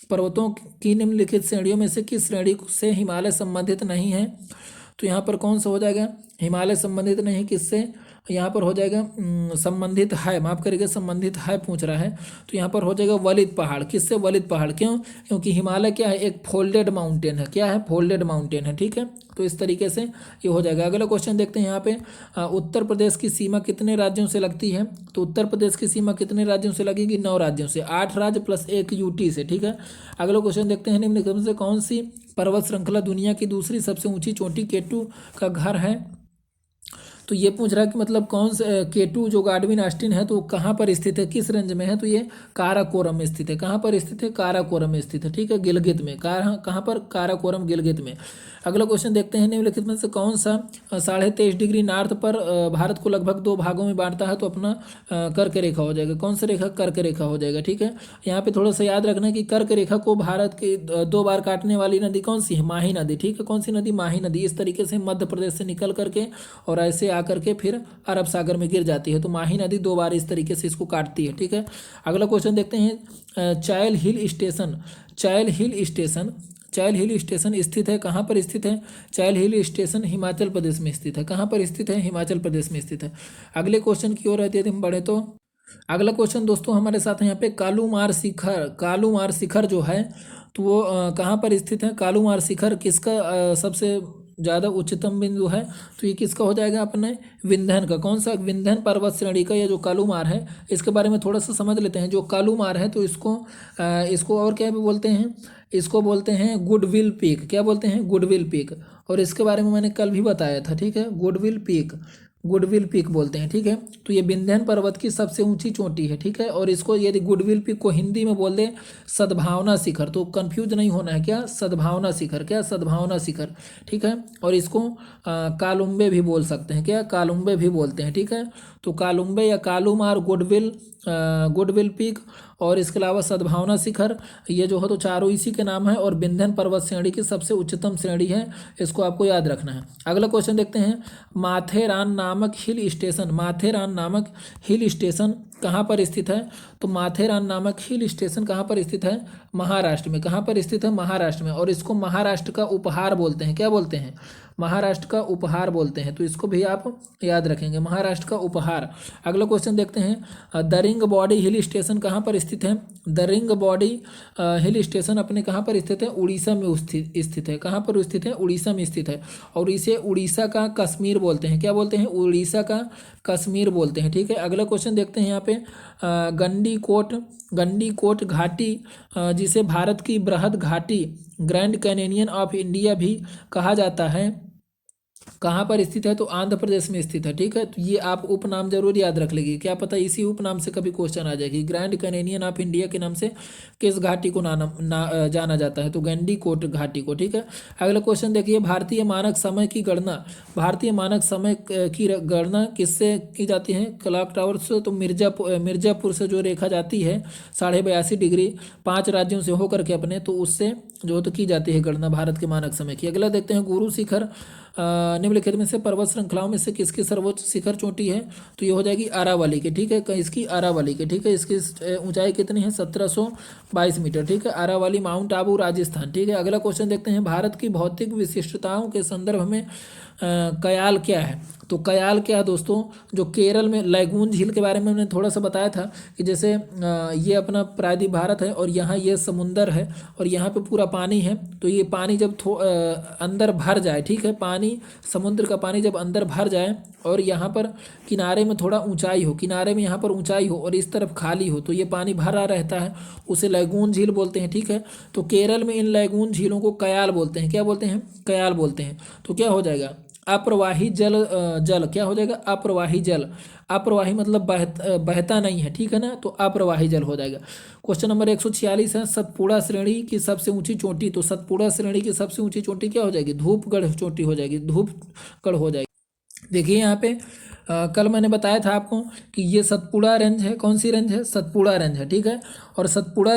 Speaker 1: पर्वतों की निम्नलिखित श्रेणियों में से किस श्रेणी से हिमालय संबंधित नहीं है? तो यहाँ पर कौन सा हो जाएगा? हिमालय संबंधित नहीं, किससे यहाँ पर हो जाएगा? संबंधित है, माफ करिएगा, संबंधित है पूछ रहा है। तो यहाँ पर हो जाएगा वलित पहाड़। किससे? वलित पहाड़। क्यों? क्योंकि हिमालय क्या है? एक फोल्डेड माउंटेन है। क्या है? फोल्डेड माउंटेन है। ठीक है। तो इस तरीके से ये हो जाएगा। अगला क्वेश्चन देखते हैं यहाँ पे, उत्तर प्रदेश की सीमा कितने राज्यों से लगती है? तो उत्तर प्रदेश की सीमा कितने राज्यों से लगेगी? 9 राज्यों से, 8 राज्य प्लस 1 यूटी से। ठीक है। अगला क्वेश्चन देखते हैं, निम्नलिखित में से कौन सी पर्वत श्रृंखला दुनिया की दूसरी सबसे ऊंची चोटी K2 का घर है? तो ये पूछ रहा है कि मतलब कौन से K2 जो गाडविन ऑस्टिन है तो कहाँ पर स्थित है, किस रेंज में है? तो ये काराकोरम में स्थित है। कहाँ पर स्थित है? काराकोरम में स्थित है। ठीक है। गिलगित में। कहाँ पर? काराकोरम, गिलगित में। अगला क्वेश्चन देखते हैं, निम्नलिखित में से कौन सा 23.5 डिग्री नॉर्थ पर भारत को लगभग 2 भागों में बांटता है? तो अपना कर्क रेखा हो जाएगा। कौन सा रेखा? कर्क रेखा हो जाएगा। ठीक है। यहाँ पे थोड़ा सा याद रखना कि कर्क रेखा को भारत के 2 बार काटने वाली नदी कौन सी है? माही नदी। ठीक है। कौन सी नदी? माही नदी। इस तरीके से मध्य प्रदेश से निकल करके और ऐसे आकर के फिर अरब सागर में गिर जाती है। तो माही नदी 2 बार इस तरीके से इसको काटती है। ठीक है। अगला क्वेश्चन देखते हैं, चायल हिल स्टेशन स्थित है, कहाँ पर स्थित है? चायल हिल स्टेशन हिमाचल प्रदेश में स्थित है। कहाँ पर स्थित है? हिमाचल प्रदेश में स्थित है। अगले क्वेश्चन की ओर रहते हैं हम बढ़े तो, अगला क्वेश्चन दोस्तों हमारे साथ है यहाँ पे कालूमार शिखर। कालूमार शिखर जो है तो वो कहाँ पर स्थित है? कालूमार शिखर किसका सबसे ज़्यादा उच्चतम बिंदु है? तो ये किसका हो जाएगा अपने विंध्यन का। कौन सा? विंध्यन पर्वत श्रेणी का। या जो कालूमार है इसके बारे में थोड़ा सा समझ लेते हैं। जो कालूमार है तो इसको और क्या बोलते हैं? इसको बोलते हैं गुडविल पीक। क्या बोलते हैं? Goodwill peak. और इसके बारे में मैंने कल भी बताया था, ठीक है। गुडविल पीक, गुडविल पीक बोलते हैं, ठीक है। तो ये विंध्यन पर्वत की सबसे ऊंची चोटी है, ठीक है। और इसको यदि गुडविल पीक को हिंदी में बोल दें सद्भावना शिखर, तो कंफ्यूज नहीं होना है। क्या? सद्भावना शिखर। क्या? सद्भावना शिखर, ठीक है। और इसको कालुम्बे भी बोल सकते हैं। क्या? कालुम्बे भी बोलते हैं, ठीक है। तो कालुम्बे या कालूमार, गुडविल पीक और इसके अलावा सद्भावना शिखर, ये जो है तो चारों इसी के नाम है। और विंध्यन पर्वत श्रेणी की सबसे उच्चतम श्रेणी है, इसको आपको याद रखना है। अगला क्वेश्चन देखते हैं। माथेरान नामक हिल स्टेशन, माथेरान नामक हिल स्टेशन कहाँ पर स्थित है? तो माथेरान नामक हिल स्टेशन कहाँ पर स्थित है? महाराष्ट्र में। कहाँ पर स्थित है? महाराष्ट्र में। और इसको महाराष्ट्र का उपहार बोलते हैं। क्या बोलते हैं? महाराष्ट्र का उपहार बोलते हैं। तो इसको भी आप याद रखेंगे, महाराष्ट्र का उपहार। अगला क्वेश्चन देखते हैं। दरिंग बॉडी हिल स्टेशन कहाँ पर स्थित है? दरिंग बॉडी हिल स्टेशन अपने कहाँ पर स्थित है? उड़ीसा में स्थित है। कहाँ पर स्थित है? उड़ीसा में स्थित है। और इसे उड़ीसा का कश्मीर बोलते हैं। क्या बोलते हैं? उड़ीसा का कश्मीर बोलते हैं, ठीक है। अगला क्वेश्चन देखते हैं यहाँ पे। गंडीकोट घाटी, जिसे भारत की बृहद घाटी, ग्रैंड कैनियन ऑफ इंडिया भी कहा जाता है, कहाँ पर स्थित है? तो आंध्र प्रदेश में स्थित है, ठीक है। तो ये आप उपनाम जरूर याद रख लेंगे, क्या पता इसी उपनाम से कभी क्वेश्चन आ जाएगी। ग्रैंड कैनियन ऑफ इंडिया के नाम से किस घाटी को जाना जाता है? तो गंडीकोट घाटी को, ठीक है। अगला क्वेश्चन देखिए। भारतीय मानक समय की गणना, भारतीय मानक समय की गणना किससे की जाती है? क्लॉक टावर से। तो मिर्जापुर से जो रेखा जाती है 82.5 डिग्री 5 राज्यों से होकर के अपने, तो उससे जो तो की जाती है गणना भारत के मानक समय की। अगला देखते हैं। गुरु शिखर निम्नलिखित में से पर्वत श्रृंखलाओं में से किसकी सर्वोच्च शिखर चोटी है? तो ये हो जाएगी आरावली की, ठीक है। इसकी आरावली की, ठीक है। इसकी ऊंचाई कितनी है? 1722 मीटर, ठीक है। आरावली, माउंट आबू, राजस्थान, ठीक है। अगला क्वेश्चन देखते हैं। भारत की भौतिक विशिष्टताओं के संदर्भ में कयाल क्या है? तो कयाल क्या है दोस्तों? जो केरल में लैगून झील के बारे में मैंने थोड़ा सा बताया था कि जैसे ये अपना प्रायद्वीप भारत है और यहाँ ये समुंदर है और यहाँ पे पूरा पानी है। तो ये पानी जब अंदर भर जाए, ठीक है, पानी, समुद्र का पानी जब अंदर भर जाए और यहाँ पर किनारे में थोड़ा ऊंचाई हो, किनारे में यहाँ पर ऊंचाई हो और इस तरफ खाली हो, तो ये पानी भरा रहता है, उसे लैगून झील बोलते हैं, ठीक है। तो केरल में इन लैगून झीलों को कयाल बोलते हैं। क्या बोलते हैं? कयाल बोलते हैं। तो क्या हो जाएगा? अप्रवाही जल क्या हो जाएगा? अप्रवाही जल। अप्रवाही मतलब बहता नहीं है, ठीक है ना। तो अप्रवाही जल हो जाएगा। क्वेश्चन नंबर 146 है। सतपुड़ा श्रेणी की सबसे ऊंची चोटी, तो सतपुड़ा श्रेणी की सबसे ऊंची चोटी क्या हो जाएगी? धूपगढ़ चोटी हो जाएगी, धूपगढ़ हो जाएगी। देखिए यहाँ पे कल मैंने बताया था आपको कि ये सतपुड़ा रेंज है। कौन सी रेंज है? सतपुड़ा रेंज है, ठीक है। और सतपुड़ा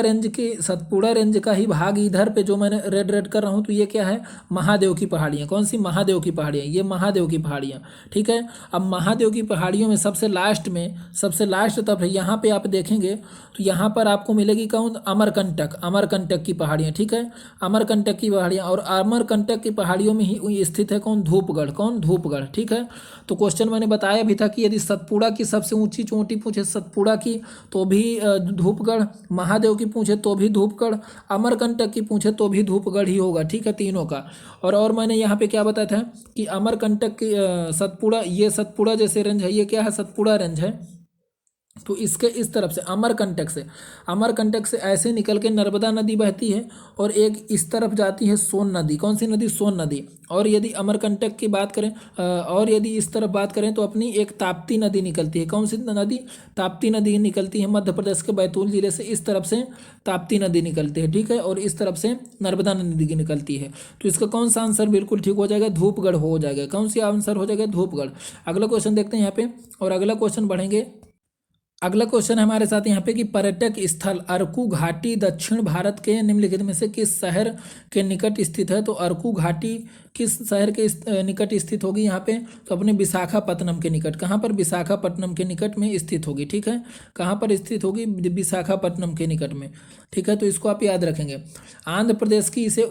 Speaker 1: रेंज का ही भाग इधर पे जो मैंने रेड कर रहा हूँ, तो ये क्या है? महादेव की पहाड़ियाँ। कौन सी? महादेव की पहाड़ियाँ। ये महादेव की पहाड़ियाँ, ठीक है। अब महादेव की पहाड़ियों में सबसे लास्ट तरफ है, यहाँ पे आप देखेंगे तो यहाँ पर आपको मिलेगी कौन? अमरकंटक की पहाड़ियाँ, ठीक है। अमरकंटक की पहाड़ियाँ, और अमरकंटक की पहाड़ियों में ही स्थित है कौन? धूपगढ़। कौन? धूपगढ़, ठीक है। तो क्वेश्चन मैंने बताया भी था कि यदि सतपुड़ा की सबसे ऊंची चोटी पूछे सतपुड़ा की तो भी धूपगढ़, महादेव की पूछे तो भी धूपगढ़, अमरकंटक की पूछे तो भी धूपगढ़ ही होगा, ठीक है, तीनों का। और मैंने यहाँ पे क्या बताया था कि अमरकंटक की सतपुड़ा, ये सतपुड़ा जैसे रेंज है, ये क्या है? सतपुड़ा रेंज है। तो इसके इस तरफ से अमरकंटक से ऐसे निकल के नर्मदा नदी बहती है और एक इस तरफ जाती है सोन नदी। कौन सी नदी? सोन नदी। और यदि अमरकंटक की बात करें और यदि इस तरफ बात करें तो अपनी एक ताप्ती नदी निकलती है। कौन सी नदी? ताप्ती नदी निकलती है मध्य प्रदेश के बैतूल जिले से। इस तरफ से ताप्ती नदी निकलती है, ठीक है। और इस तरफ से नर्मदा नदी निकलती है। तो इसका कौन सा आंसर बिल्कुल ठीक हो जाएगा? धूपगढ़ हो जाएगा। कौन सी आंसर हो जाएगा? धूपगढ़। अगला क्वेश्चन देखते हैं यहाँ पे, और अगला क्वेश्चन बढ़ेंगे। अगला क्वेश्चन है हमारे साथ यहाँ पे कि पर्यटक स्थल अरकू घाटी दक्षिण भारत के निम्नलिखित में से किस शहर के निकट स्थित है? तो अरकू घाटी किस शहर के निकट स्थित होगी यहाँ पे? तो अपने विशाखापट्टनम के निकट। कहाँ पर? विशाखापट्टनम के निकट में स्थित होगी, ठीक है। कहाँ पर स्थित होगी? विशाखापट्टनम के निकट में, ठीक है। तो इसको आप याद रखेंगे। आंध्र प्रदेश की इसे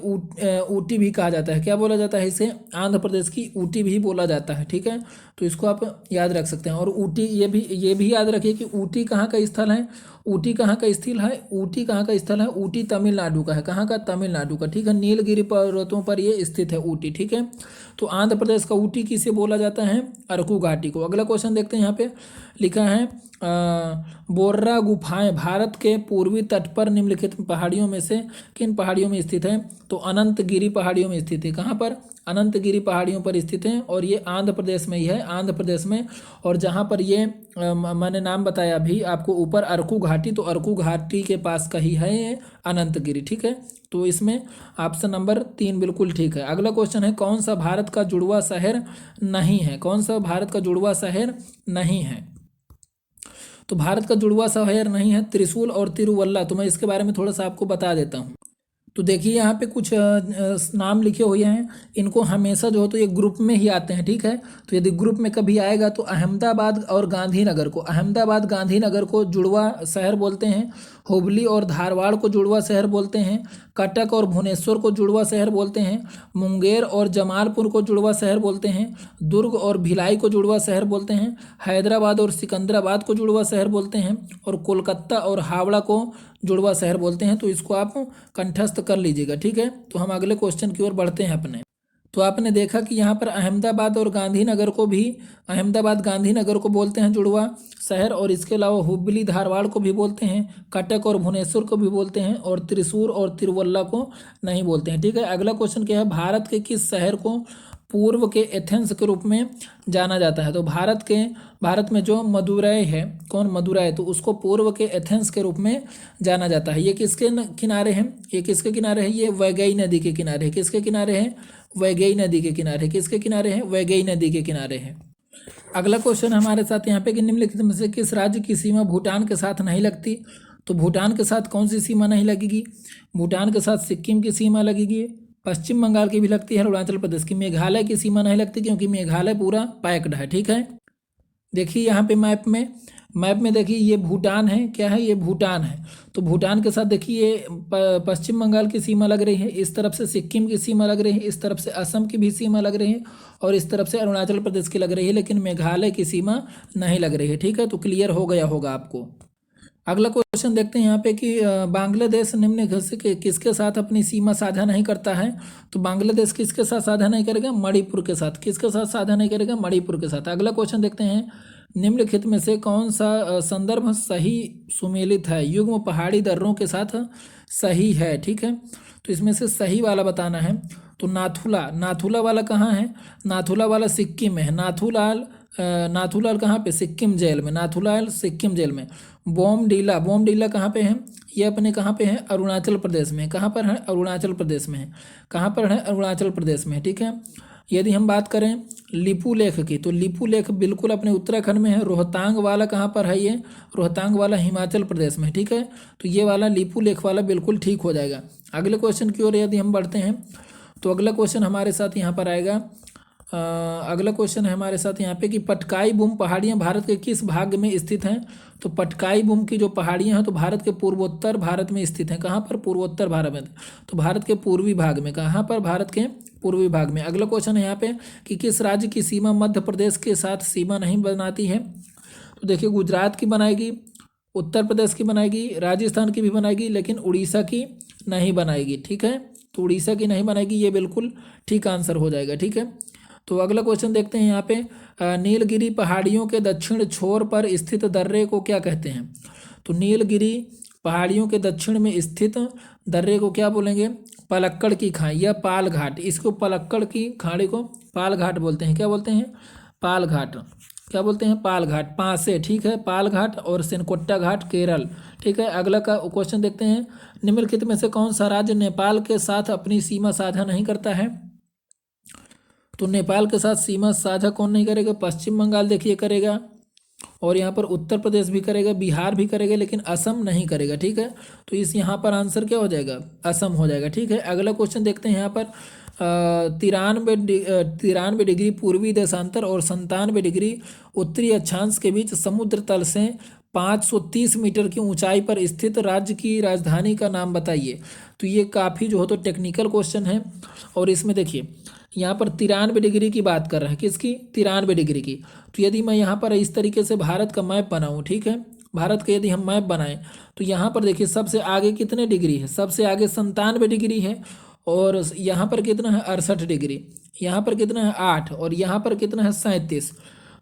Speaker 1: ऊटी भी कहा जाता है। क्या बोला जाता है इसे? आंध्र प्रदेश की ऊटी भी बोला जाता है, ठीक है। तो इसको आप याद रख सकते हैं। और ऊटी ये भी याद रखिए कि ऊटी कहाँ का स्थल है? ऊटी कहाँ का स्थल है? ऊटी कहाँ का स्थल है? ऊटी तमिलनाडु का है। कहाँ का? तमिलनाडु का, ठीक है। नीलगिरी पर्वतों पर ये स्थित है ऊटी, ठीक है। तो आंध्र प्रदेश का ऊटी किसे बोला जाता है? अरकू घाटी को। अगला क्वेश्चन देखते हैं, यहाँ पे लिखा है बोर्रा गुफाएं भारत के पूर्वी तट पर निम्नलिखित पहाड़ियों में से किन पहाड़ियों में स्थित है? तो अनंतगिरी पहाड़ियों में स्थित है। कहाँ पर? अनंतगिरी पहाड़ियों पर स्थित है, और ये आंध्र प्रदेश में ही है, आंध्र प्रदेश में। और जहाँ पर ये मैंने नाम बताया अभी आपको ऊपर अरकू घाटी, तो अरकू घाटी के पास का ही है ये अनंतगिरी, ठीक है। तो इसमें ऑप्शन नंबर 3 बिल्कुल ठीक है। अगला क्वेश्चन है, कौन सा भारत का जुड़वा शहर नहीं है? कौन सा भारत का जुड़वा शहर नहीं है? तो भारत का जुड़वा शहर नहीं है त्रिशूल और तिरुवल्ला। तो मैं इसके बारे में थोड़ा सा आपको बता देता हूँ। तो देखिए यहाँ पे कुछ नाम लिखे हुए हैं, इनको हमेशा जो हो तो ये ग्रुप में ही आते हैं, ठीक है। तो यदि ग्रुप में कभी आएगा तो अहमदाबाद और गांधीनगर को, अहमदाबाद गांधीनगर को जुड़वा शहर बोलते हैं। हुबली और धारवाड़ को जुड़वा शहर बोलते हैं। कटक और भुवनेश्वर को जुड़वा शहर बोलते हैं। मुंगेर और जमालपुर को जुड़वा शहर बोलते हैं। दुर्ग और भिलाई को जुड़वा शहर बोलते हैं। हैदराबाद और सिकंदराबाद को जुड़वा शहर बोलते हैं। और कोलकाता और हावड़ा को जुड़वा शहर बोलते हैं। तो इसको आप कंठस्थ कर लीजिएगा, ठीक है। तो हम अगले क्वेश्चन की ओर बढ़ते हैं अपने। तो आपने देखा कि यहाँ पर अहमदाबाद और गांधीनगर को भी, अहमदाबाद गांधीनगर को बोलते हैं जुड़वा शहर, और इसके अलावा हुबली धारवाड़ को भी बोलते हैं, कटक और भुवनेश्वर को भी बोलते हैं, और त्रिशूर और तिरुवल्ला को नहीं बोलते हैं, ठीक है। अगला क्वेश्चन क्या है, भारत के किस शहर को पूर्व के एथेंस के रूप में जाना जाता है? तो भारत में जो मदुरै है, कौन? मदुरै, तो उसको पूर्व के एथेंस के रूप में जाना जाता है। ये किसके किनारे हैं? ये किसके किनारे है? ये वैगई नदी के किनारे है। किसके किनारे है? वैगई नदी के किनारे। किसके किनारे है? वैगई नदी के किनारे है। अगला क्वेश्चन हमारे साथ यहाँ पे कि निम्नलिखित में से किस राज्य की सीमा भूटान के साथ नहीं लगती? तो भूटान के साथ कौन सी सीमा नहीं लगेगी? भूटान के साथ सिक्किम की सीमा लगेगी, पश्चिम बंगाल की भी लगती है, अरुणाचल प्रदेश की। मेघालय की सीमा नहीं लगती क्योंकि मेघालय पूरा पैक्ड है, ठीक है। देखिए यहाँ पे मैप में देखिए ये भूटान है, क्या है? ये भूटान है। तो भूटान के साथ देखिए पश्चिम बंगाल की सीमा लग रही है, इस तरफ से सिक्किम की सीमा लग रही है, इस तरफ से असम की भी सीमा लग रही है, और इस तरफ से अरुणाचल प्रदेश की लग रही है, लेकिन मेघालय की सीमा नहीं लग रही है, ठीक है। तो क्लियर हो गया होगा आपको। अगला क्वेश्चन देखते हैं यहाँ पे कि बांग्लादेश निम्न से किसके साथ अपनी सीमा साझा नहीं करता है? तो बांग्लादेश किसके साथ साझा नहीं करेगा? मणिपुर के साथ। किसके साथ साझा नहीं करेगा? मणिपुर के साथ। अगला क्वेश्चन देखते हैं, निम्नलिखित में से कौन सा संदर्भ सही सुमेलित है? युग्म पहाड़ी दर्रों के साथ सही है, ठीक है। तो इसमें से सही वाला बताना है। तो नाथुला वाला कहाँ है? नाथुला वाला सिक्किम में है। नाथुलाल कहाँ पे? सिक्किम जेल में। नाथुलाल सिक्किम जेल में। बोमडीला कहाँ पे है? ये अपने कहाँ पे है? अरुणाचल प्रदेश में। कहाँ पर है? अरुणाचल प्रदेश में है। कहाँ पर है? अरुणाचल प्रदेश में, ठीक है। यदि हम बात करें लिपू लेख की, तो लिपू लेख बिल्कुल अपने उत्तराखंड में है। रोहतांग वाला कहाँ पर है? ये रोहतांग वाला हिमाचल प्रदेश में, ठीक है। तो ये वाला लिपू लेख वाला बिल्कुल ठीक हो जाएगा। अगले क्वेश्चन की ओर यदि हम बढ़ते हैं, तो अगला क्वेश्चन हमारे साथ यहाँ पर आएगा। अगला क्वेश्चन है हमारे साथ यहाँ पे कि पटकाई बुम पहाड़ियाँ भारत के किस भाग में स्थित हैं? तो पटकाई बुम की जो पहाड़ियाँ हैं तो भारत के पूर्वोत्तर भारत में स्थित हैं। कहाँ पर? पूर्वोत्तर भारत में। तो भारत के पूर्वी भाग में। कहाँ पर? भारत के पूर्वी भाग में। अगला क्वेश्चन है यहाँ पे कि किस राज्य की सीमा मध्य प्रदेश के साथ सीमा नहीं बनाती है? तो देखिए गुजरात की बनाएगी, उत्तर प्रदेश की बनाएगी, राजस्थान की भी बनाएगी, लेकिन उड़ीसा की नहीं बनाएगी, ठीक है। तो उड़ीसा की नहीं बनाएगी, ये बिल्कुल ठीक आंसर हो जाएगा, ठीक है। तो अगला क्वेश्चन देखते हैं यहाँ पे, नीलगिरी पहाड़ियों के दक्षिण छोर पर स्थित दर्रे को क्या कहते हैं? तो नीलगिरी पहाड़ियों के दक्षिण में स्थित दर्रे को क्या बोलेंगे? पलक्कड़ की खाई या पाल घाट। इसको पलक्कड़ की खाड़ी को पाल घाट बोलते हैं। क्या बोलते हैं? पाल घाट। क्या बोलते हैं? पाल घाट। पासे, ठीक है, पाल घाट। और सेनकोट्टा घाट केरल, ठीक है। अगला का क्वेश्चन देखते हैं, निम्नलिखित में से कौन सा राज्य नेपाल के साथ अपनी सीमा साझा नहीं करता है? तो नेपाल के साथ सीमा साझा कौन नहीं करेगा? पश्चिम बंगाल देखिए करेगा, और यहाँ पर उत्तर प्रदेश भी करेगा, बिहार भी करेगा, लेकिन असम नहीं करेगा, ठीक है। तो इस यहाँ पर आंसर क्या हो जाएगा? असम हो जाएगा, ठीक है। अगला क्वेश्चन देखते हैं यहाँ पर, 93 डिग्री पूर्वी देशांतर और 97 डिग्री उत्तरी अक्षांश के बीच समुद्र तल से 530 मीटर की ऊंचाई पर स्थित राज्य की राजधानी का नाम बताइए। तो ये काफ़ी जो हो तो टेक्निकल क्वेश्चन है, और इसमें देखिए यहाँ पर 93 डिग्री की बात कर रहा है। किसकी? 93 डिग्री की। तो यदि मैं यहाँ पर इस तरीके से भारत का मैप बनाऊँ, ठीक है, भारत का यदि हम मैप बनाएं तो यहाँ पर देखिए सबसे आगे कितने डिग्री है, सबसे आगे 97 डिग्री है, और यहाँ पर कितना है 68 डिग्री, यहाँ पर कितना है 8, और यहाँ पर कितना है 37,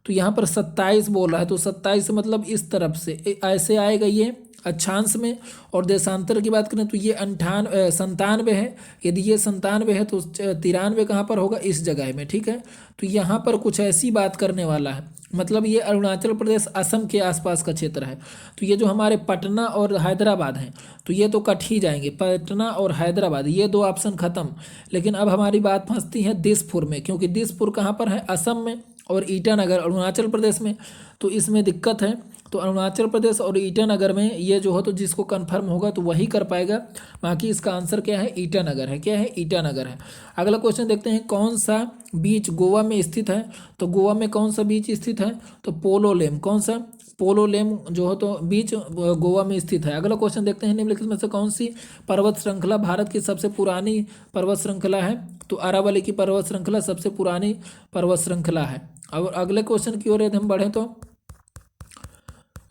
Speaker 1: तो यहाँ पर 27 बोल रहा है, तो 27 मतलब इस तरफ से ऐसे आएगा ये अक्षांश में। और देशांतर की बात करें तो ये 97 है, यदि ये 97 है तो 93 कहाँ पर होगा, इस जगह में, ठीक है। तो यहाँ पर कुछ ऐसी बात करने वाला है, मतलब ये अरुणाचल प्रदेश असम के आसपास का क्षेत्र है। तो ये जो हमारे पटना और हैदराबाद हैं तो ये तो कट ही जाएंगे, पटना और हैदराबाद, ये दो ऑप्शन खत्म। लेकिन अब हमारी बात फंसती है दिसपुर में, क्योंकि दिसपुर कहाँ पर है, असम में, और ईटानगर अरुणाचल प्रदेश में, तो इसमें दिक्कत है। तो अरुणाचल प्रदेश और ईटानगर में ये जो हो, तो जिसको कंफर्म होगा तो वही कर पाएगा। बाकी इसका आंसर क्या है, ईटानगर है। क्या है, ईटानगर है। अगला क्वेश्चन देखते हैं, कौन सा बीच गोवा में स्थित है। तो गोवा में कौन सा बीच स्थित है, तो पोलोलेम। कौन सा, पोलोलेम जो हो तो बीच गोवा में स्थित है। अगला क्वेश्चन देखते हैं, निम्नलिखित में से कौन सी पर्वत श्रृंखला भारत की सबसे पुरानी पर्वत श्रृंखला है। तो अरावली की पर्वत श्रृंखला सबसे पुरानी पर्वत श्रृंखला है। और अगले क्वेश्चन की ओर यदि हम बढ़ें तो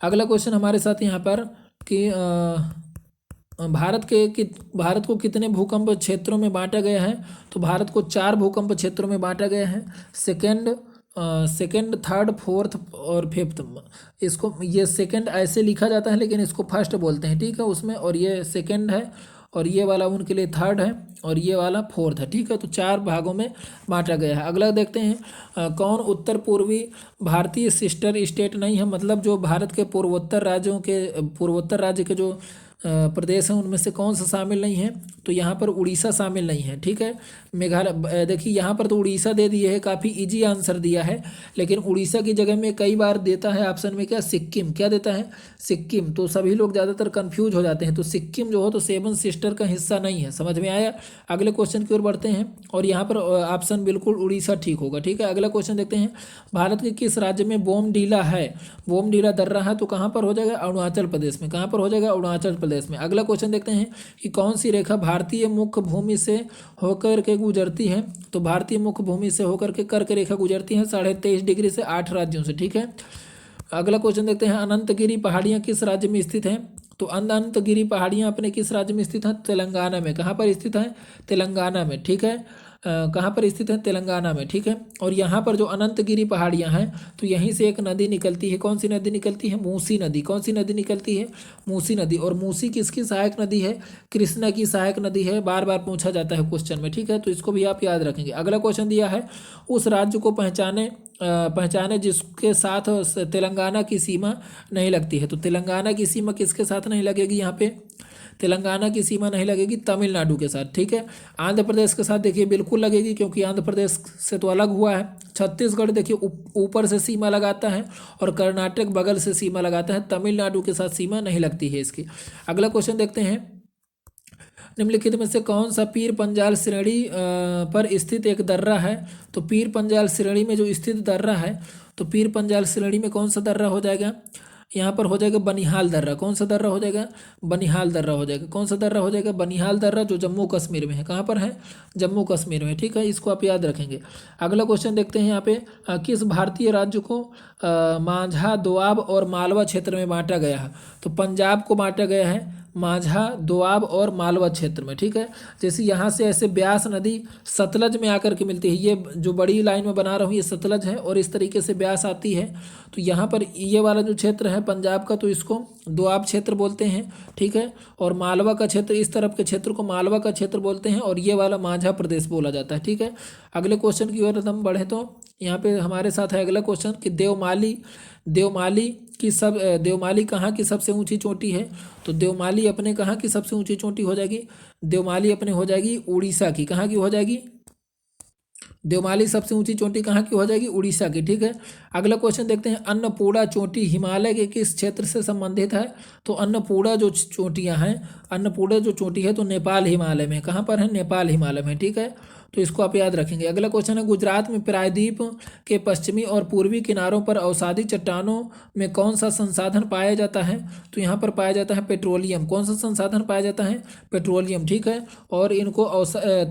Speaker 1: अगला क्वेश्चन हमारे साथ यहाँ पर कि भारत को कितने भूकंप क्षेत्रों में बांटा गया है। तो भारत को 4 भूकंप क्षेत्रों में बांटा गया है, सेकंड, थर्ड, फोर्थ और फिफ्थ। इसको ये सेकंड ऐसे लिखा जाता है लेकिन इसको फर्स्ट बोलते हैं, ठीक है, उसमें, और ये सेकंड है, और ये वाला उनके लिए थर्ड है, और ये वाला फोर्थ है, ठीक है। तो 4 भागों में बांटा गया है। अगला देखते हैं, कौन उत्तर पूर्वी भारतीय सिस्टर स्टेट नहीं है, मतलब जो भारत के पूर्वोत्तर राज्य के जो प्रदेश हैं उनमें से कौन सा शामिल नहीं है। तो यहाँ पर उड़ीसा शामिल नहीं है, ठीक है। मेघालय, देखिए यहाँ पर तो उड़ीसा दे दिए है, काफ़ी इजी आंसर दिया है, लेकिन उड़ीसा की जगह में कई बार देता है ऑप्शन में क्या, सिक्किम। क्या देता है, सिक्किम। तो सभी लोग ज़्यादातर कंफ्यूज हो जाते हैं। तो सिक्किम जो हो तो 7 सिस्टर का हिस्सा नहीं है, समझ में आया। अगले क्वेश्चन की ओर बढ़ते हैं, और यहाँ पर ऑप्शन बिल्कुल उड़ीसा ठीक होगा, ठीक है। अगला क्वेश्चन देखते हैं, भारत के किस राज्य में बोमडीला है, बोमडीला दर्रा है, तो कहाँ पर हो जाएगा, अरुणाचल प्रदेश में। कहाँ पर हो जाएगा, अरुणाचल प्रदेश में। अगला क्वेश्चन देखते हैं कि कौन सी रेखा भारतीय मुख्य भूमि से होकर के गुजरती है। तो भारतीय मुख्य भूमि से होकर के कर्क रेखा गुजरती है 23.5 डिग्री से 8 राज्यों से, ठीक है। अगला क्वेश्चन देखते हैं, अनंतगिरी पहाड़ियाँ किस राज्य में स्थित हैं। तो अनंतगिरी पहाड़ियाँ अपने किस राज्य में स्थित हैं, तेलंगाना में। कहाँ पर स्थित है, तेलंगाना में, ठीक है। कहाँ पर स्थित है, तेलंगाना में, ठीक है। और यहाँ पर जो अनंतगिरी पहाड़ियाँ हैं तो यहीं से एक नदी निकलती है। कौन सी नदी निकलती है, मूसी नदी। कौन सी नदी निकलती है, मूसी नदी। और मूसी किसकी सहायक नदी है, कृष्णा की सहायक नदी है। बार बार पूछा जाता है क्वेश्चन में, ठीक है, तो इसको भी आप याद रखेंगे। अगला क्वेश्चन दिया है, उस राज्य को पहचाने जिसके साथ तेलंगाना की सीमा नहीं लगती है। तो तेलंगाना की सीमा किसके साथ नहीं लगेगी, यहाँ पे तेलंगाना की सीमा नहीं लगेगी तमिलनाडु के साथ, ठीक है। आंध्र प्रदेश के साथ देखिए बिल्कुल लगेगी, क्योंकि आंध्र प्रदेश से तो अलग हुआ है। छत्तीसगढ़ देखिए ऊपर से सीमा लगाता है, और कर्नाटक बगल से सीमा लगाता है, तमिलनाडु के साथ सीमा नहीं लगती है इसकी। अगला क्वेश्चन देखते हैं, निम्नलिखित में से कौन सा पीर पंजाल श्रेणी पर स्थित एक दर्रा है। तो पीर पंजाल श्रेणी में जो स्थित दर्रा है, तो पीर पंजाल श्रेणी में कौन सा दर्रा हो जाएगा, यहाँ पर हो जाएगा बनिहाल दर्रा। कौन सा दर्रा हो जाएगा, बनिहाल दर्रा हो जाएगा। कौन सा दर्रा हो जाएगा, बनिहाल दर्रा, जो जम्मू कश्मीर में है। कहाँ पर है, जम्मू कश्मीर में, ठीक है, इसको आप याद रखेंगे। अगला क्वेश्चन देखते हैं यहाँ पे, किस भारतीय राज्य को मांझा, दोआब और मालवा क्षेत्र में बांटा गया है। तो पंजाब को बांटा गया है मांझा, दोआब और मालवा क्षेत्र में, ठीक है। जैसे यहाँ से ऐसे ब्यास नदी सतलज में आकर के मिलती है, ये जो बड़ी लाइन में बना रहा हूँ ये सतलज है, और इस तरीके से ब्यास आती है। तो यहाँ पर ये वाला जो क्षेत्र है पंजाब का, तो इसको दोआब क्षेत्र बोलते हैं, ठीक है। और मालवा का क्षेत्र, इस तरफ के क्षेत्र को मालवा का क्षेत्र बोलते हैं, और ये वाला मांझा प्रदेश बोला जाता है, ठीक है। अगले क्वेश्चन की ओर हम बढ़े तो यहाँ पे हमारे साथ है अगला क्वेश्चन कि देवमाली कहाँ की सबसे ऊंची चोटी है। तो देवमाली अपने कहाँ की सबसे ऊंची चोटी हो जाएगी, देवमाली अपने हो जाएगी उड़ीसा की। कहाँ की हो जाएगी, देवमाली सबसे ऊंची चोटी कहाँ की हो जाएगी, उड़ीसा की, ठीक है। अगला क्वेश्चन देखते हैं, अन्नपूर्णा चोटी हिमालय के किस क्षेत्र से संबंधित है। तो अन्नपूर्णा जो चोटियाँ हैं, अन्नपूर्णा जो चोटी है तो नेपाल हिमालय में। कहाँ पर है, नेपाल हिमालय में, ठीक है। तो इसको आप याद रखेंगे। अगला क्वेश्चन है, गुजरात में प्रायद्वीप के पश्चिमी और पूर्वी किनारों पर अवसादी चट्टानों में कौन सा संसाधन पाया जाता है। तो यहाँ पर पाया जाता है पेट्रोलियम। कौन सा संसाधन पाया जाता है, पेट्रोलियम, ठीक है। और इनको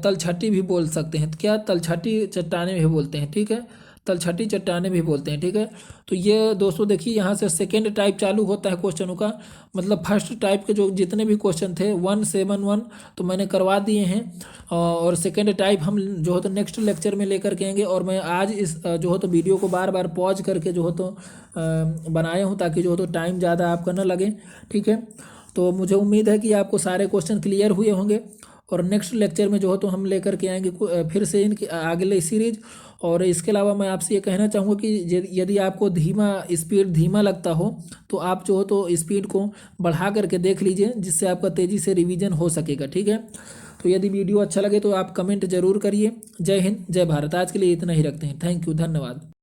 Speaker 1: तलछटी भी बोल सकते हैं, क्या, तलछटी चट्टानें भी बोलते हैं, ठीक है, तलछटी चट्टानें भी बोलते हैं। ठीक है, तो ये दोस्तों देखिए यहाँ से सेकेंड टाइप चालू होता है क्वेश्चनों का। मतलब फर्स्ट टाइप के जो जितने भी क्वेश्चन थे 171 तो मैंने करवा दिए हैं, और सेकेंड टाइप हम जो हो तो नेक्स्ट लेक्चर में लेकर के आएंगे। और मैं आज इस जो हो तो वीडियो को बार बार पॉज करके जो हो तो बनाया हूँ, ताकि जो हो तो टाइम ज़्यादा आपका न लगे। ठीक है, तो मुझे उम्मीद है कि आपको सारे क्वेश्चन क्लियर हुए होंगे, और नेक्स्ट लेक्चर में जो हो तो हम लेकर के आएंगे फिर से इनकी अगले सीरीज। और इसके अलावा मैं आपसे ये कहना चाहूँगा कि यदि आपको स्पीड धीमा लगता हो तो आप जो हो तो स्पीड को बढ़ा करके देख लीजिए, जिससे आपका तेज़ी से रिवीजन हो सकेगा। ठीक है, तो यदि वीडियो अच्छा लगे तो आप कमेंट जरूर करिए। जय हिंद, जय भारत। आज के लिए इतना ही रखते हैं। थैंक यू, धन्यवाद।